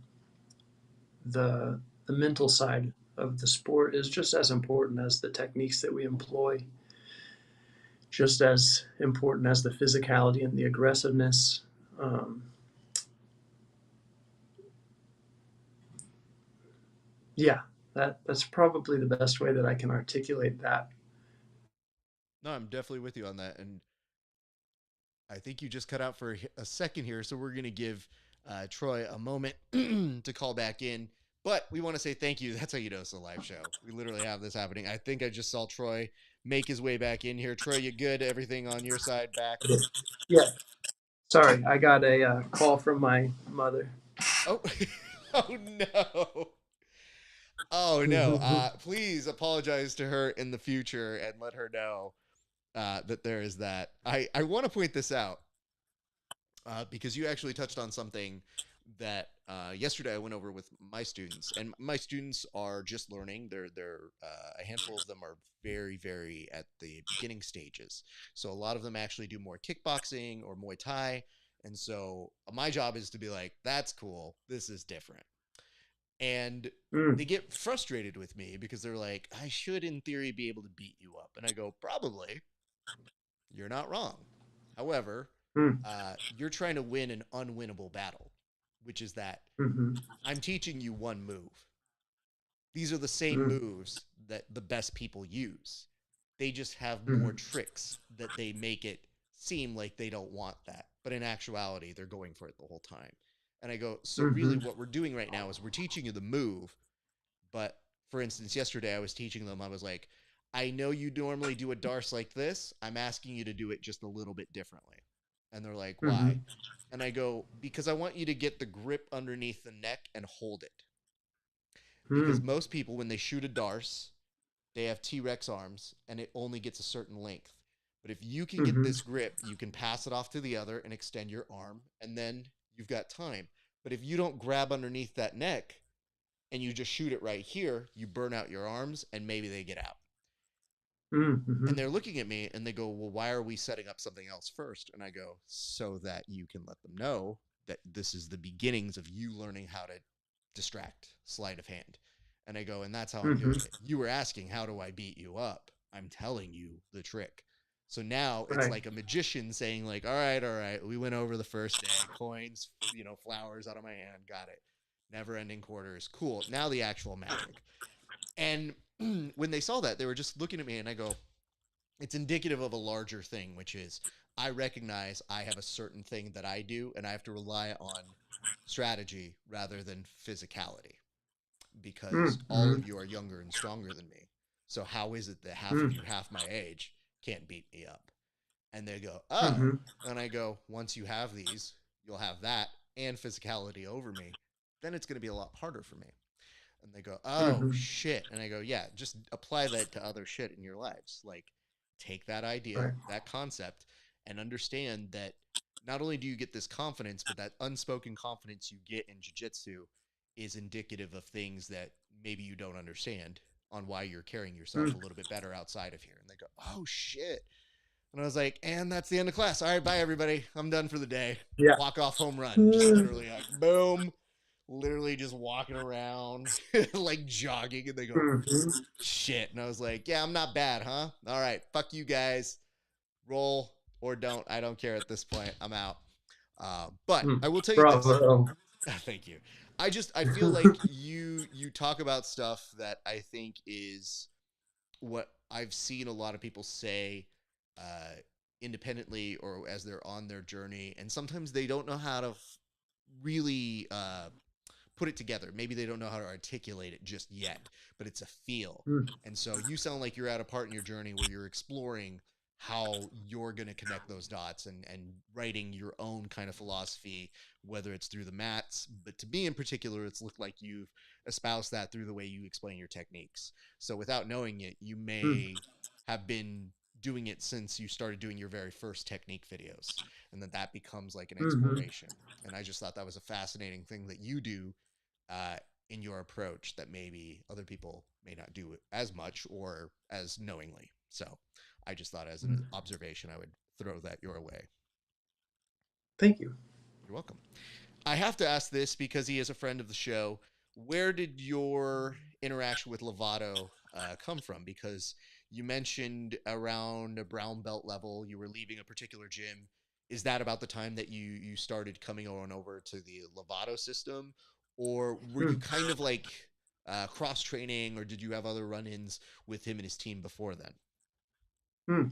the mental side of the sport is just as important as the techniques that we employ, just as important as the physicality and the aggressiveness. Um, yeah, that's probably the best way that I can articulate that. No, I'm definitely with you on that. And I think you just cut out for a second here. So we're going to give Troy a moment to call back in. But we want to say thank you. That's how you know it's a live show. We literally have this happening. I think I just saw Troy make his way back in here. Troy, you good? Everything on your side back? Yeah, sorry, I got a call from my mother. Oh, oh no. Oh no. Please apologize to her in the future and let her know that there is that. I want to point this out because you actually touched on something that yesterday I went over with my students, and my students are just learning. They're a handful of them are very at the beginning stages. So a lot of them actually do more kickboxing or Muay Thai, and so my job is to be like, "That's cool. This is different." And they Mm, get frustrated with me because they're like, "I should, in theory, be able to beat you up," and I go, "Probably. You're not wrong. However, mm, you're trying to win an unwinnable battle, which is that mm-hmm, I'm teaching you one move. These are the same mm, moves that the best people use. They just have more mm-hmm, tricks that they make it seem like they don't want that. But in actuality, they're going for it the whole time. And I go, so really mm-hmm, what we're doing right now is we're teaching you the move. But for instance, yesterday I was teaching them, I was like, I know you normally do a darce like this. I'm asking you to do it just a little bit differently. And they're like, why? mm-hmm, And I go, because I want you to get the grip underneath the neck and hold it. Because Mm. most people, when they shoot a darce, they have T-Rex arms and it only gets a certain length. But if you can get Mm-hmm. this grip, you can pass it off to the other and extend your arm, and then you've got time. But if you don't grab underneath that neck and you just shoot it right here, you burn out your arms and maybe they get out. Mm-hmm. And they're looking at me and they go, well, why are we setting up something else first? And I go, so that you can let them know that this is the beginnings of you learning how to distract, sleight of hand. And I go, and that's how I'm Mm-hmm. doing it. You were asking, how do I beat you up? I'm telling you the trick. So now it's Right. like a magician saying, like, all right, we went over the first day, coins, flowers out of my hand, got it. Never ending quarters, cool. Now the actual magic. And when they saw that, they were just looking at me, and I go, it's indicative of a larger thing, which is I recognize I have a certain thing that I do, and I have to rely on strategy rather than physicality because all Mm-hmm. of you are younger and stronger than me. So how is it that half of Mm-hmm. you, half my age, can't beat me up? And they go, oh. Mm-hmm. And I go, once you have these, you'll have that and physicality over me. Then it's going to be a lot harder for me. And they go, oh, Mm-hmm. shit. And I go, yeah, just apply that to other shit in your lives. Like, take that idea, Right. that concept, and understand that not only do you get this confidence, but that unspoken confidence you get in jiu-jitsu is indicative of things that maybe you don't understand on why you're carrying yourself a Mm. little bit better outside of here. And they go, oh, shit. And I was like, and that's the end of class. All right, bye, everybody. I'm done for the day. Yeah. Walk off home run. Just literally like, boom. Literally just walking around, like jogging. And they go, Mm-hmm. shit. And I was like, yeah, I'm not bad, huh? All right, fuck you guys. Roll or don't. I don't care at this point. I'm out. But Mm. I will tell you this. Bravo. Thank you. I feel like you talk about stuff that I think is what I've seen a lot of people say uh, independently or as they're on their journey, and sometimes they don't know how to really put it together. Maybe they don't know how to articulate it just yet, but it's a feel. Mm. And so you sound like you're at a part in your journey where you're exploring how you're going to connect those dots and writing your own kind of philosophy, whether it's through the mats. But to me in particular, it's looked like you've espoused that through the way you explain your techniques. So without knowing it, you Mm. may have been doing it since you started doing your very first technique videos. And then that becomes like an Mm-hmm. exploration. And I just thought that was a fascinating thing that you do uh, in your approach that maybe other people may not do as much or as knowingly. So I just thought as an Mm. observation, I would throw that your way. Thank you. You're welcome. I have to ask this because he is a friend of the show. Where did your interaction with Lovato come from? Because you mentioned around a brown belt level, you were leaving a particular gym. Is that about the time that you started coming on over to the Lovato system, or were you Mm. kind of like cross training, or did you have other run-ins with him and his team before then? Mm.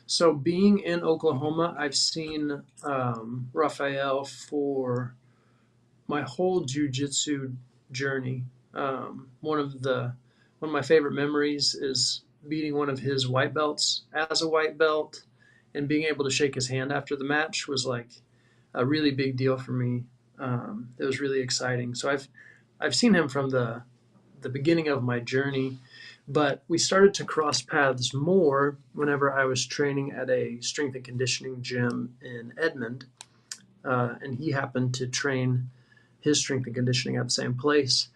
So, being in Oklahoma, I've seen Raphael for my whole jujitsu journey. One of my favorite memories is beating one of his white belts as a white belt, and being able to shake his hand after the match was like a really big deal for me. It was really exciting. So I've seen him from the beginning of my journey, but we started to cross paths more whenever I was training at a strength and conditioning gym in Edmond, and he happened to train his strength and conditioning at the same place.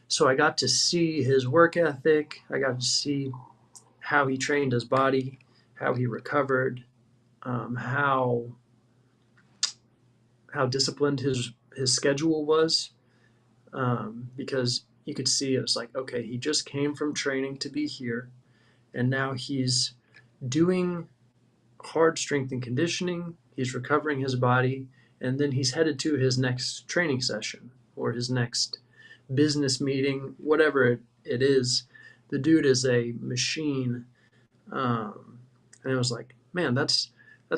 So I got to see his work ethic. I got to see how he trained his body, how he recovered, um, how how disciplined his schedule was. Because you could see it was like, okay, he just came from training to be here, and now he's doing hard strength and conditioning. He's recovering his body, and then he's headed to his next training session or his next business meeting, whatever it is. The dude is a machine, and it was like, man, that's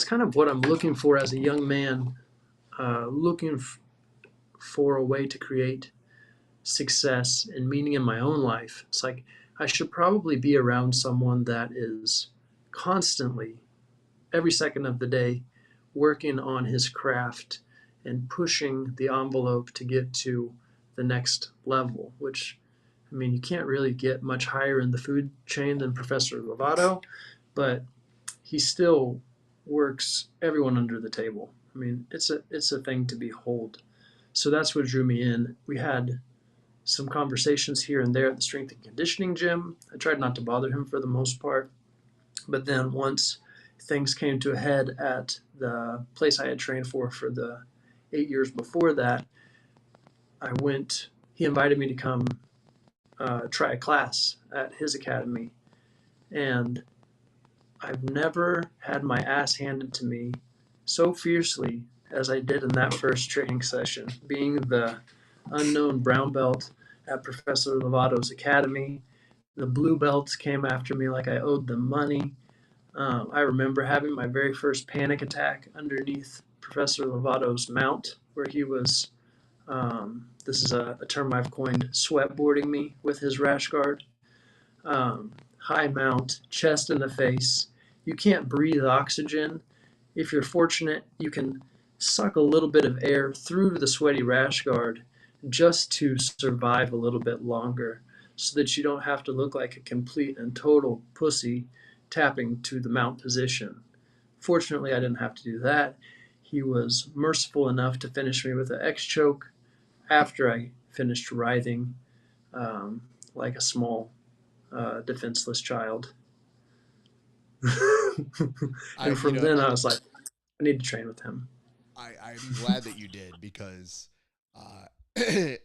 kind of what I'm looking for as a young man, looking for a way to create success and meaning in my own life. It's like I should probably be around someone that is constantly, every second of the day, working on his craft and pushing the envelope to get to the next level, which I mean, you can't really get much higher in the food chain than Professor Lovato, but he still works everyone under the table. I mean, it's a thing to behold. So that's what drew me in. We had some conversations here and there at the strength and conditioning gym. I tried not to bother him for the most part, but then once things came to a head at the place I had trained for the 8 years before that, I went. He invited me to come try a class at his academy, and I've never had my ass handed to me so fiercely as I did in that first training session. Being the unknown brown belt at Professor Lovato's academy, the blue belts came after me like I owed them money. I remember having my very first panic attack underneath Professor Lovato's mount, where he was, this is a term I've coined, sweatboarding me with his rash guard. High mount, chest in the face. You can't breathe oxygen. If you're fortunate, you can suck a little bit of air through the sweaty rash guard just to survive a little bit longer so that you don't have to look like a complete and total pussy tapping to the mount position. Fortunately, I didn't have to do that. He was merciful enough to finish me with an X choke after I finished writhing like a small defenseless child. I, And you from know, then I was like, I need to train with him. I'm glad that you did because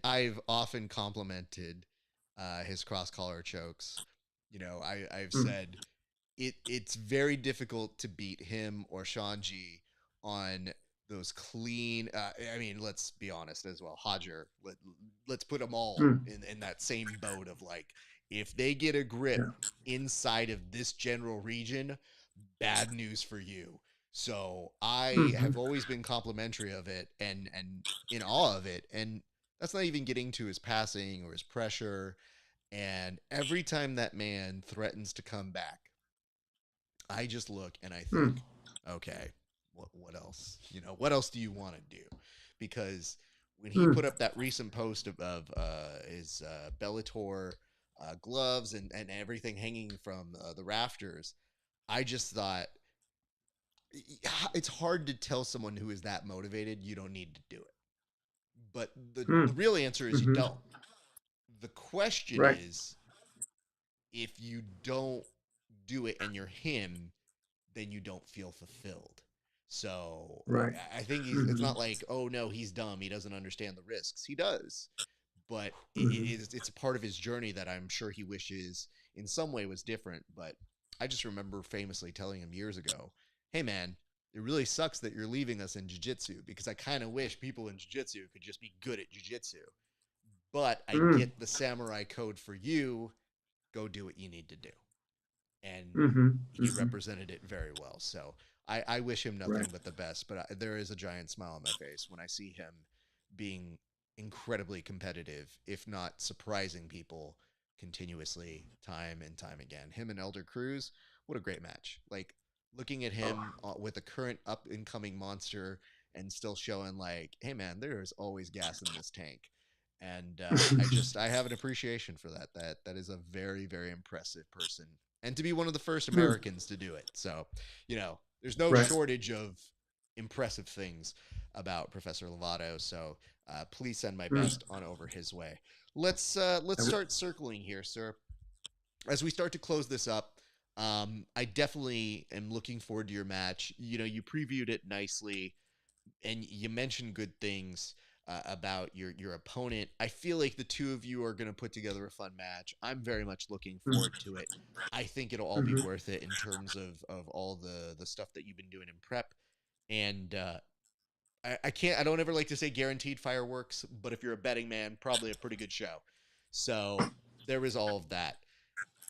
I've often complimented his cross collar chokes. I've Mm, said it's very difficult to beat him or Shanji on those clean. I mean, let's be honest as well. Hodger, let's put them all mm, in that same boat of like, if they get a grip yeah. inside of this general region, bad news for you. So I Mm-hmm. have always been complimentary of it and in awe of it. And that's not even getting to his passing or his pressure. And every time that man threatens to come back, I just look and I Mm, think, okay, what else? What else do you want to do? Because when he mm, put up that recent post of his Bellator gloves and everything hanging from the rafters, I just thought it's hard to tell someone who is that motivated you don't need to do it. But the mm, real answer is you mm-hmm. don't. The question Right. is, if you don't do it and you're him, then you don't feel fulfilled. So Right. I think it's Mm-hmm. not like, oh no, he's dumb. He doesn't understand the risks. He does, but Mm-hmm. it's a part of his journey that I'm sure he wishes in some way was different. But I just remember famously telling him years ago, "Hey man, it really sucks that you're leaving us in jiu-jitsu because I kind of wish people in jiu-jitsu could just be good at jiu-jitsu. But I Mm, get the samurai code for you. Go do what you need to do." And mm-hmm. he Mm-hmm. represented it very well. So I wish him Right. nothing but the best. But there is a giant smile on my face when I see him being incredibly competitive, if not surprising people continuously, time and time again. Him and Elder Cruz, what a great match! Like looking at Oh. him with a current up and coming monster and still showing like, hey man, there is always gas in this tank. And I have an appreciation for that. That is a very very impressive person, and to be one of the first Mm, Americans to do it. So, there's no right. shortage of impressive things about Professor Lovato. So, please send my Mm, best on over his way. Let's start circling here, sir. As we start to close this up, I definitely am looking forward to your match. You previewed it nicely and you mentioned good things about your opponent. I feel like the two of you are going to put together a fun match. I'm very much looking forward mm, to it. I think it'll all be mm-hmm. worth it in terms of all the stuff that you've been doing in prep. And I don't ever like to say guaranteed fireworks, but if you're a betting man, probably a pretty good show. So there is all of that.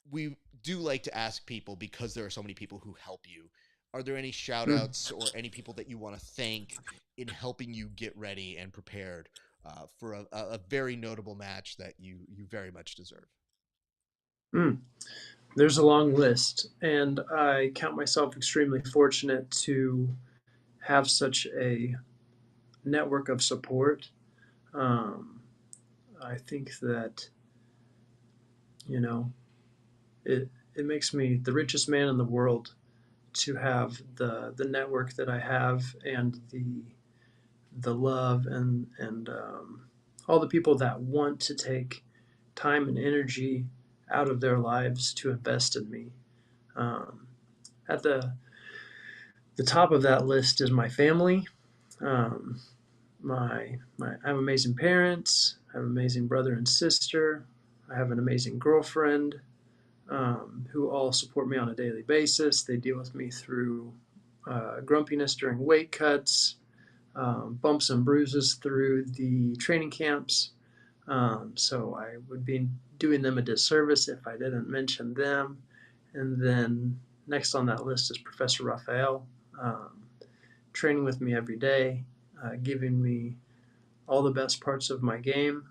We do like to ask people, because there are so many people who help you, are there any shout Mm, outs or any people that you want to thank in helping you get ready and prepared for a very notable match that you very much deserve? mm. There's a long list, and I count myself extremely fortunate to have such a network of support. Um, I think that You know, it makes me the richest man in the world to have the network that I have, and the love, and all the people that want to take time and energy out of their lives to invest in me. Um, at the top of that list is my family. Um, I have amazing parents. I have an amazing brother and sister. I have an amazing girlfriend, who all support me on a daily basis. They deal with me through grumpiness during weight cuts, bumps and bruises through the training camps. So I would be doing them a disservice if I didn't mention them. And then next on that list is Professor Raphael, um, training with me every day, giving me all the best parts of my game,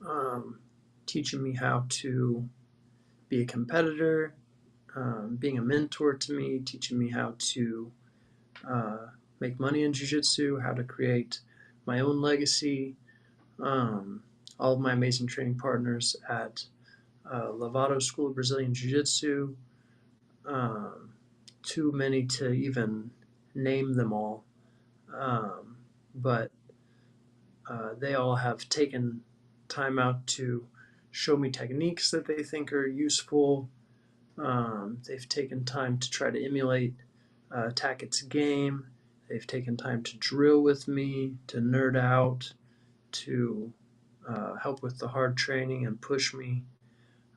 um, teaching me how to be a competitor, being a mentor to me, teaching me how to uh, make money in jiu-jitsu, how to create my own legacy. Um, all of my amazing training partners at Lovato School of Brazilian Jiu-Jitsu, um, too many to even name them all. Um, but they all have taken time out to show me techniques that they think are useful. They've taken time to try to emulate Tackett's game. They've taken time to drill with me, to nerd out, to help with the hard training and push me.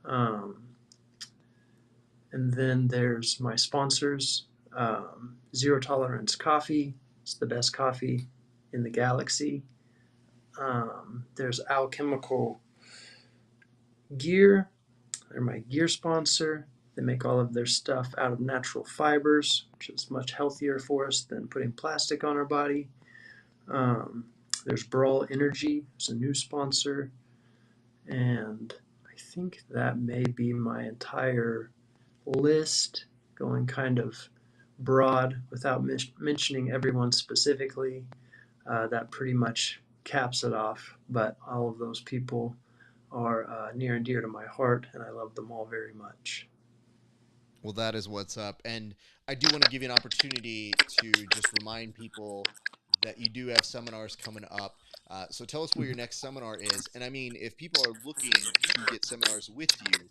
Um, and then there's my sponsors, Zero Tolerance Coffee. It's the best coffee in the galaxy. There's Alchemical Gear. They're my gear sponsor. They make all of their stuff out of natural fibers, which is much healthier for us than putting plastic on our body. Um, there's Brawl Energy, it's a new sponsor. And I think that may be my entire list, going kind of broad without mentioning everyone specifically. That pretty much caps it off. But all of those people are near and dear to my heart, and I love them all very much. Well, that is what's up. And I do want to give you an opportunity to just remind people that you do have seminars coming up. So tell us where your next seminar is. And I mean, if people are looking to get seminars with you,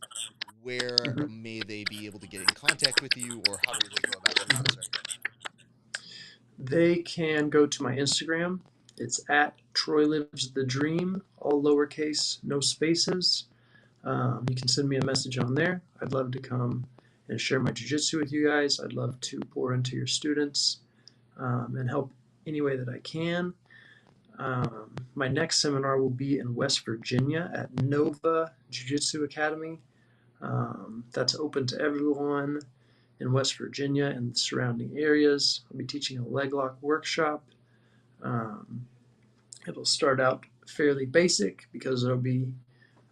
where Mm-hmm. may they be able to get in contact with you, or how do they go about doing so, sir? They can go to my Instagram. It's at Troy Lives the Dream, all lowercase, no spaces. You can send me a message on there. I'd love to come and share my jiu-jitsu with you guys. I'd love to pour into your students, and help any way that I can. My next seminar will be in West Virginia at Nova Jiu-Jitsu Academy. That's open to everyone in West Virginia and the surrounding areas. I'll be teaching a leg lock workshop. Um, It'll start out fairly basic because there'll be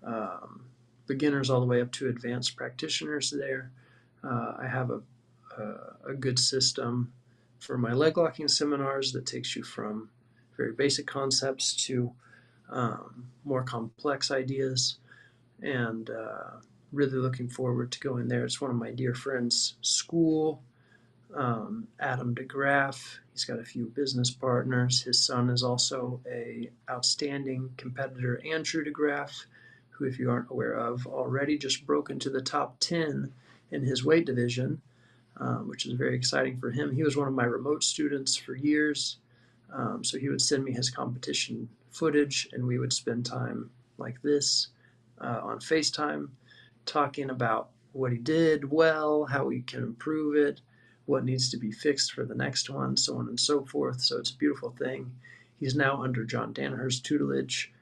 um, beginners all the way up to advanced practitioners there. I have a good system for my leg locking seminars that takes you from very basic concepts to more complex ideas, and really looking forward to going there. It's one of my dear friends' school, Adam DeGraff. He's got a few business partners. His son is also a outstanding competitor, Andrew DeGraff, who, if you aren't aware of already, just broke into the top 10 in his weight division, which is very exciting for him. He was one of my remote students for years, so he would send me his competition footage, and we would spend time like this on FaceTime talking about what he did well, how we can improve it, what needs to be fixed for the next one, so on and so forth. So it's a beautiful thing. He's now under John Danaher's tutelage,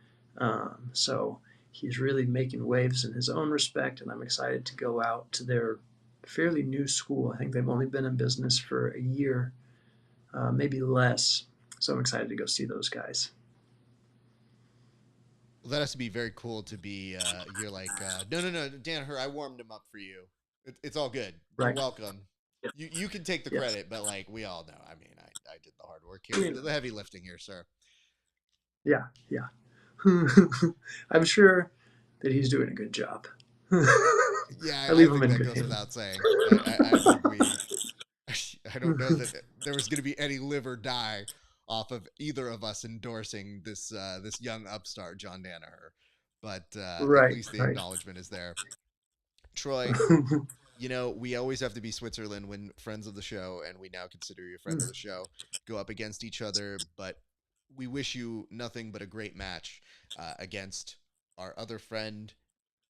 so he's really making waves in his own respect, and I'm excited to go out to their fairly new school. I think they've only been in business for a year, maybe less. So I'm excited to go see those guys. Well, that has to be very cool to be. You're like, no, no, no, Dan, I warmed him up for you. It's all good. You're Right. welcome. Yeah. You can take the Yes. credit, but like we all know. I mean, I did the hard work here. I We mean, did the heavy lifting here, sir. yeah, yeah. I'm sure that he's doing a good job. Yeah, I I leave them think in that good goes hands. without saying. I think we. I don't know that there was going to be any live or die off of either of us endorsing this young upstart John Danaher, but at Right, least the right. acknowledgement is there. Troy, we always have to be Switzerland when friends of the show, and we now consider you a friend of the show, go up against each other. But we wish you nothing but a great match against our other friend.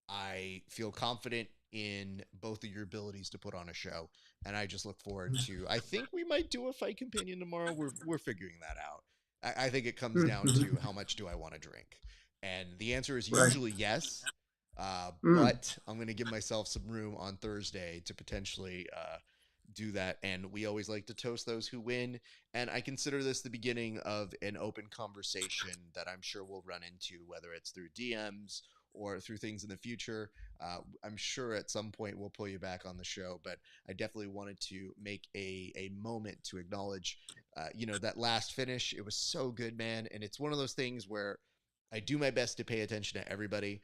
I feel confident in both of your abilities to put on a show, and I just look forward to. I think we might do a fight companion tomorrow. We're figuring that out. I think it comes down to how much do I want to drink, and the answer is Right. usually yes. Mm. But I'm going to give myself some room on Thursday to potentially do that. And we always like to toast those who win. And I consider this the beginning of an open conversation that I'm sure we'll run into, whether it's through DMs or through things in the future. I'm sure at some point we'll pull you back on the show, but I definitely wanted to make a moment to acknowledge, that last finish. It was so good, man. And it's one of those things where I do my best to pay attention to everybody.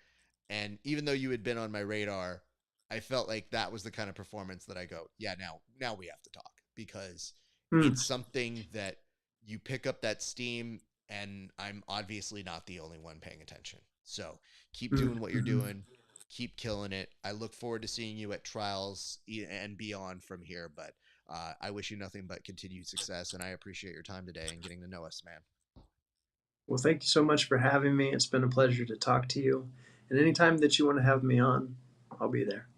And even though you had been on my radar, I felt like that was the kind of performance that I go, yeah, now we have to talk because Mm. it's something that you pick up that steam, and I'm obviously not the only one paying attention. So keep Mm. doing what you're Mm. doing, keep killing it. I look forward to seeing you at trials and beyond from here. But I wish you nothing but continued success, and I appreciate your time today and getting to know us, man. Well, thank you so much for having me. It's been a pleasure to talk to you. And anytime that you want to have me on, I'll be there.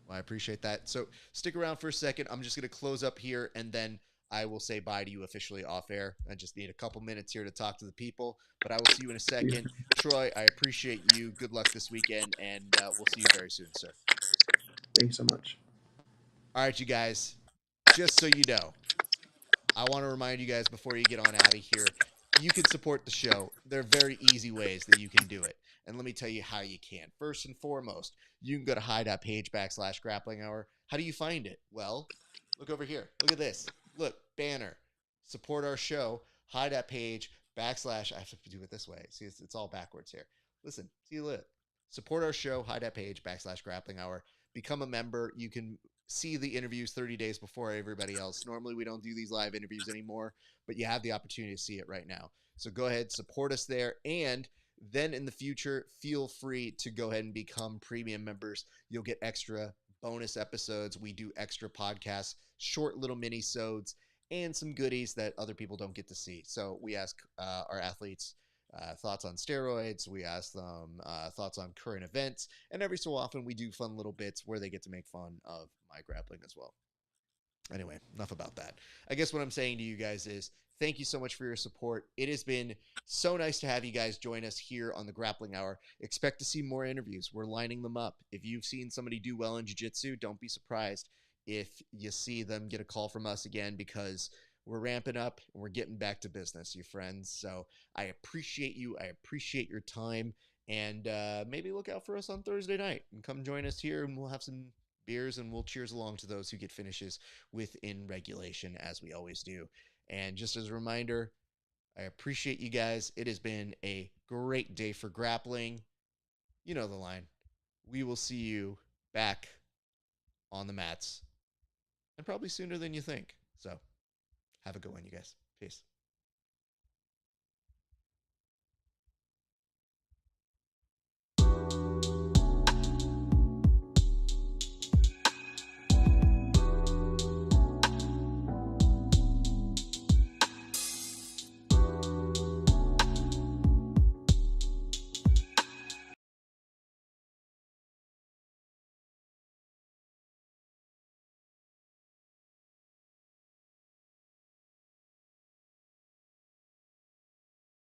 Well, I appreciate that. So stick around for a second. I'm just going to close up here, and then I will say bye to you officially off air. I just need a couple minutes here to talk to the people, but I will see you in a second. Troy, I appreciate you. Good luck this weekend, and we'll see you very soon, sir. Thank you so much. All right, you guys, just so you know, I want to remind you guys before you get on out of here, you can support the show. There are very easy ways that you can do it. And let me tell you how you can. First and foremost, you can go to hi.page/grappling hour. How do you find it? Well, look over here. Look at this. Look, banner. Support our show. Hi.page/ I have to do it this way. See, it's all backwards here. Listen, see you later. Support our show. Hi.page/grappling hour. Become a member. You can see the interviews 30 days before everybody else. Normally, we don't do these live interviews anymore, but you have the opportunity to see it right now. So go ahead, support us there. And then in the future, feel free to go ahead and become premium members. You'll get extra bonus episodes. We do extra podcasts, short little mini-sodes, and some goodies that other people don't get to see. So we ask our athletes thoughts on steroids. We ask them thoughts on current events. And every so often, we do fun little bits where they get to make fun of my grappling as well. Anyway, enough about that. I guess what I'm saying to you guys is thank you so much for your support. It has been so nice to have you guys join us here on the Grappling Hour. Expect to see more interviews. We're lining them up. If you've seen somebody do well in jiu-jitsu, don't be surprised if you see them get a call from us again because we're ramping up and we're getting back to business, you friends. So I appreciate you. I appreciate your time. And maybe look out for us on Thursday night and come join us here and we'll have some beers and we'll cheers along to those who get finishes within regulation as we always do. And just as a reminder, I appreciate you guys. It has been a great day for grappling. You know the line. We will see you back on the mats and probably sooner than you think. So have a good one, you guys. Peace.